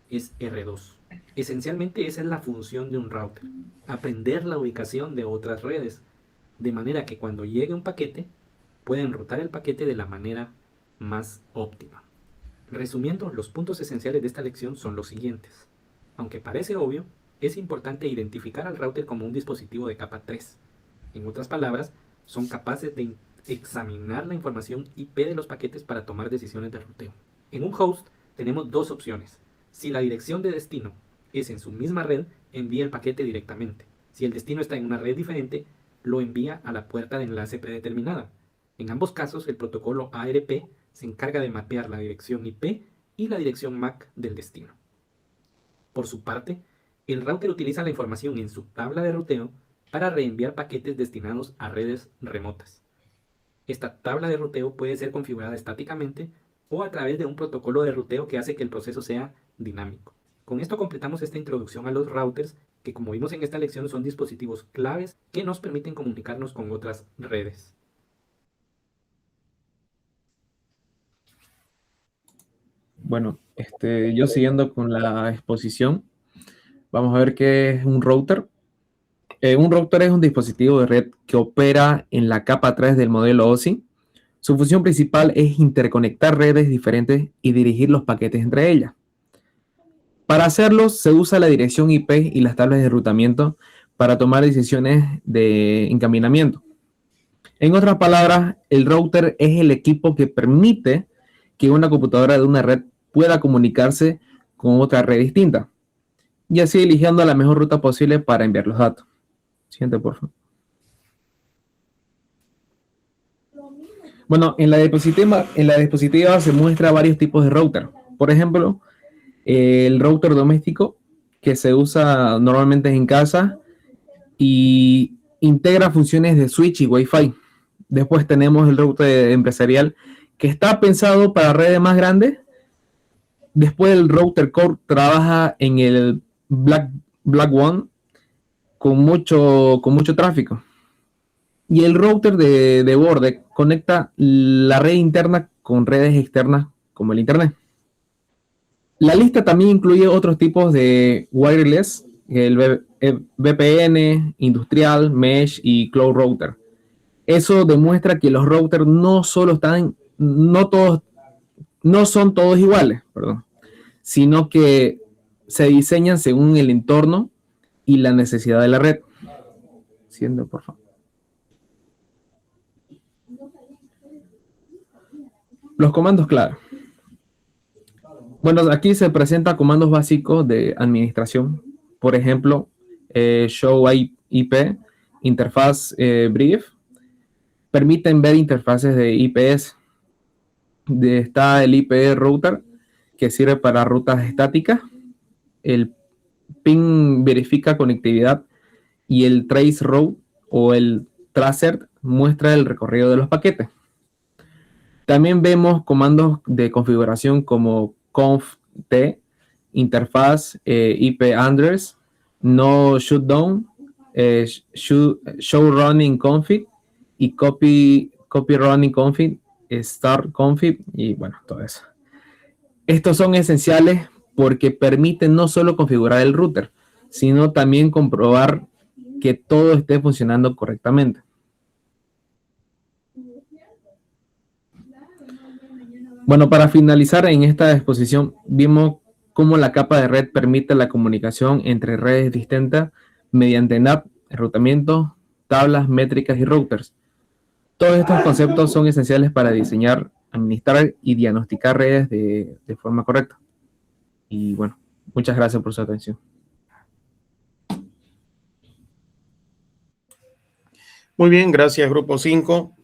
es R2. Esencialmente esa es la función de un router, aprender la ubicación de otras redes, de manera que cuando llegue un paquete, pueda enrutar el paquete de la manera más óptima. Resumiendo, los puntos esenciales de esta lección son los siguientes. Aunque parece obvio, es importante identificar al router como un dispositivo de capa 3. En otras palabras, son capaces de examinar la información IP de los paquetes para tomar decisiones de ruteo. En un host tenemos dos opciones. Si la dirección de destino es en su misma red, envía el paquete directamente. Si el destino está en una red diferente, lo envía a la puerta de enlace predeterminada. En ambos casos, el protocolo ARP se encarga de mapear la dirección IP y la dirección MAC del destino. Por su parte, el router utiliza la información en su tabla de ruteo para reenviar paquetes destinados a redes remotas. Esta tabla de ruteo puede ser configurada estáticamente o a través de un protocolo de ruteo que hace que el proceso sea dinámico. Con esto completamos esta introducción a los routers, que como vimos en esta lección son dispositivos claves que nos permiten comunicarnos con otras redes. Bueno, yo siguiendo con la exposición, vamos a ver qué es un router. Un router es un dispositivo de red que opera en la capa 3 del modelo OSI. Su función principal es interconectar redes diferentes y dirigir los paquetes entre ellas. Para hacerlo, se usa la dirección IP y las tablas de enrutamiento para tomar decisiones de encaminamiento. En otras palabras, el router es el equipo que permite que una computadora de una red pueda comunicarse con otra red distinta, y así eligiendo la mejor ruta posible para enviar los datos. Siguiente, por favor. Bueno, en la diapositiva se muestra varios tipos de router. Por ejemplo, el router doméstico, que se usa normalmente en casa y integra funciones de switch y Wi-Fi. Después tenemos el router empresarial, que está pensado para redes más grandes. Después el router core trabaja en el Black One con mucho tráfico. Y el router de borde conecta la red interna con redes externas como el Internet. La lista también incluye otros tipos de wireless, el VPN, industrial, mesh y cloud router. Eso demuestra que los routers no son todos iguales, sino que se diseñan según el entorno y la necesidad de la red. Siguiente, por favor. Los comandos clave. Bueno, aquí se presentan comandos básicos de administración. Por ejemplo, show IP, interfaz brief. Permiten ver interfaces de IPS. Está el IP router, que sirve para rutas estáticas. El ping verifica conectividad. Y el trace route o el tracer muestra el recorrido de los paquetes. También vemos comandos de configuración como conft, interfaz, IP address, no shutdown, show running config y copy running config, start config y bueno, todo eso. Estos son esenciales porque permiten no solo configurar el router, sino también comprobar que todo esté funcionando correctamente. Bueno, para finalizar en esta exposición, vimos cómo la capa de red permite la comunicación entre redes distintas mediante NAT, enrutamiento, tablas, métricas y routers. Todos estos conceptos son esenciales para diseñar, administrar y diagnosticar redes de forma correcta. Y bueno, muchas gracias por su atención. Muy bien, gracias, Grupo 5.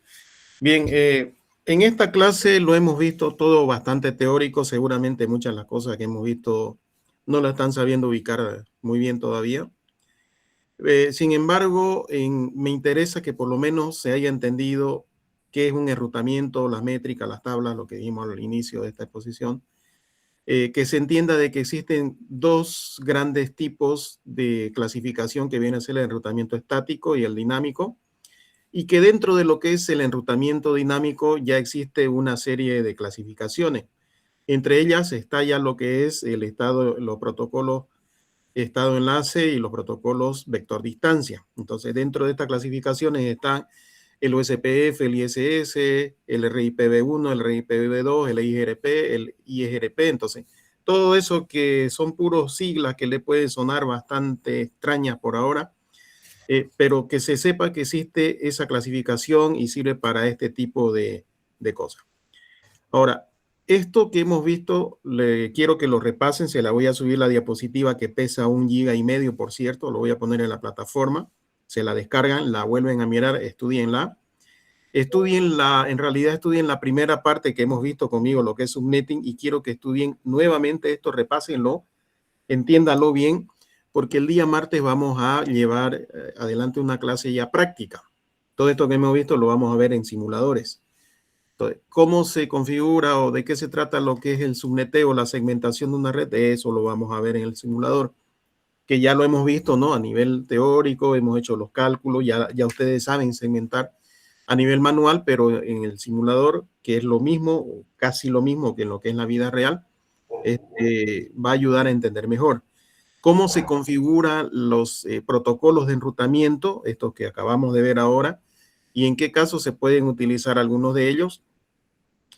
Bien, en esta clase lo hemos visto todo bastante teórico. Seguramente muchas de las cosas que hemos visto no las están sabiendo ubicar muy bien todavía. Sin embargo, me interesa que por lo menos se haya entendido qué es un enrutamiento, las métricas, las tablas, lo que vimos al inicio de esta exposición. Que se entienda de que existen dos grandes tipos de clasificación que viene a ser el enrutamiento estático y el dinámico. Y que dentro de lo que es el enrutamiento dinámico ya existe una serie de clasificaciones. Entre ellas está ya lo que es el estado, los protocolos estado enlace y los protocolos vector distancia. Entonces, dentro de estas clasificaciones están el USPF, el ISS, el RIPv1, el RIPv2, el IGRP, el IGRP. Entonces, todo eso que son puros siglas que le pueden sonar bastante extrañas por ahora, pero que se sepa que existe esa clasificación y sirve para este tipo de cosas. Ahora, esto que hemos visto, quiero que lo repasen, se la voy a subir la diapositiva que pesa 1,5 GB, por cierto, lo voy a poner en la plataforma, se la descargan, la vuelven a mirar, estudienla. En realidad estudien la primera parte que hemos visto conmigo, lo que es subnetting, y quiero que estudien nuevamente esto, repásenlo, entiéndanlo bien, porque el día martes vamos a llevar adelante una clase ya práctica. Todo esto que hemos visto lo vamos a ver en simuladores. Entonces, ¿cómo se configura o de qué se trata lo que es el subneteo, la segmentación de una red? De eso lo vamos a ver en el simulador, que ya lo hemos visto, ¿no? A nivel teórico, hemos hecho los cálculos, ya ustedes saben segmentar a nivel manual, pero en el simulador, que es lo mismo, casi lo mismo que en lo que es la vida real, va a ayudar a entender mejor cómo se configuran los protocolos de enrutamiento, estos que acabamos de ver ahora, y en qué casos se pueden utilizar algunos de ellos.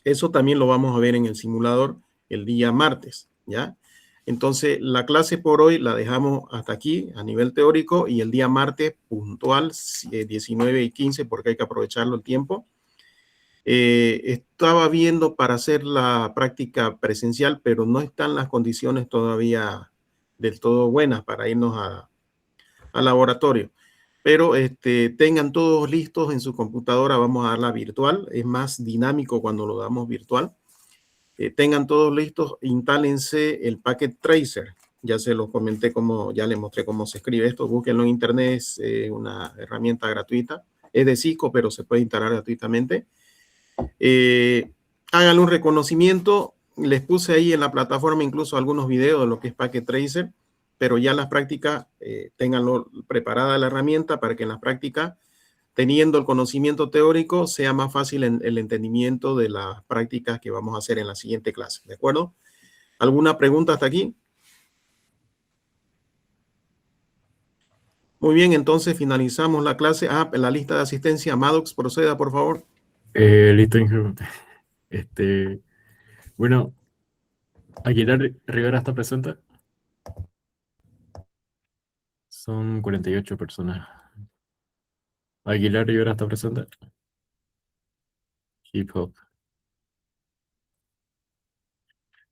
Eso también lo vamos a ver en el simulador el día martes, ¿ya? Entonces, la clase por hoy la dejamos hasta aquí a nivel teórico y el día martes puntual, 19:15, porque hay que aprovecharlo el tiempo. Estaba viendo para hacer la práctica presencial, pero no están las condiciones todavía del todo buenas para irnos al laboratorio. Pero tengan todos listos en su computadora, vamos a darla virtual, es más dinámico cuando lo damos virtual. Tengan todos listos, instálense el Packet Tracer. Ya se los comenté ya les mostré cómo se escribe esto, búsquenlo en internet, es una herramienta gratuita, es de Cisco, pero se puede instalar gratuitamente. Háganle un reconocimiento, les puse ahí en la plataforma incluso algunos videos de lo que es Packet Tracer, pero ya en las prácticas ténganlo preparada la herramienta para que en las prácticas, teniendo el conocimiento teórico, sea más fácil el entendimiento de las prácticas que vamos a hacer en la siguiente clase, ¿de acuerdo? ¿Alguna pregunta hasta aquí? Muy bien, entonces finalizamos la clase. La lista de asistencia, Maddox, proceda, por favor. Listo, Inge. Bueno, Aguilar Rivera está presente. Son 48 personas. Aguilar Rivera está presente. Hip Hop.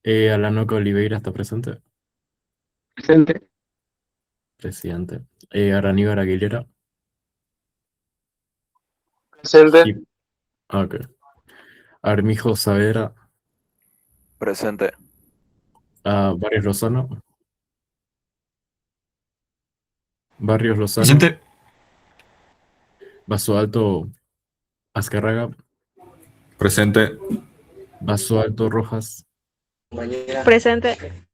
Alanoca Oliveira está presente. Presente. Presidente. Araníbar Aguilera. Presente. Ok. Armijo Saavedra. Presente. Barrios Lozano. Barrios Lozano. Presente. Vaso Alto Azcarraga. Presente. Vaso Alto Rojas. Presente.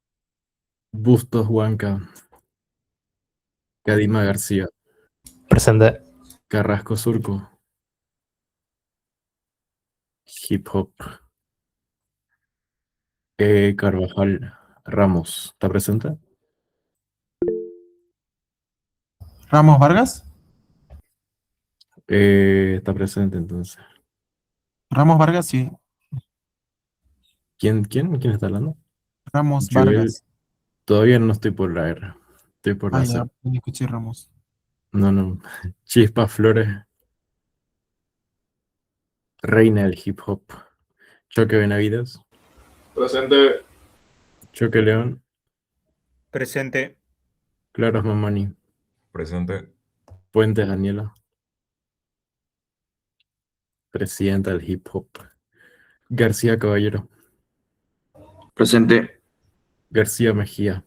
Bustos Huanca. Cadima García. Presente. Carrasco Surco. Hip Hop. Carvajal Ramos. ¿Está presente? Ramos Vargas. Está presente entonces. Ramos Vargas, sí. ¿Quién está hablando? Ramos Joel. Vargas. Todavía no estoy por la R. Estoy por la Ya, C. escuché Ramos. No. Chispa Flores. Reina del Hip Hop. Choque Benavides. Presente. Choque León. Presente. Claros Mamani. Presente. Puentes Daniela. Presidenta del Hip Hop. García Caballero. Presente. García Mejía.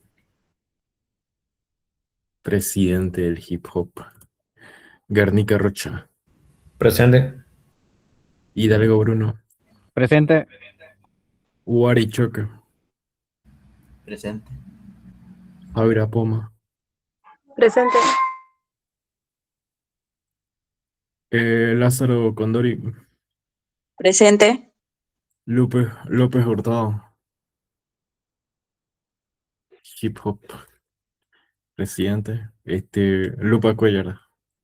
Presidente del Hip Hop. Garnica Rocha. Presente. Hidalgo Bruno. Presente. Uari Choque. Presente. Javiera Poma. Presente. Lázaro Condori. Presente. López Hurtado. Hip Hop. Presidente. Lupa Cuellar.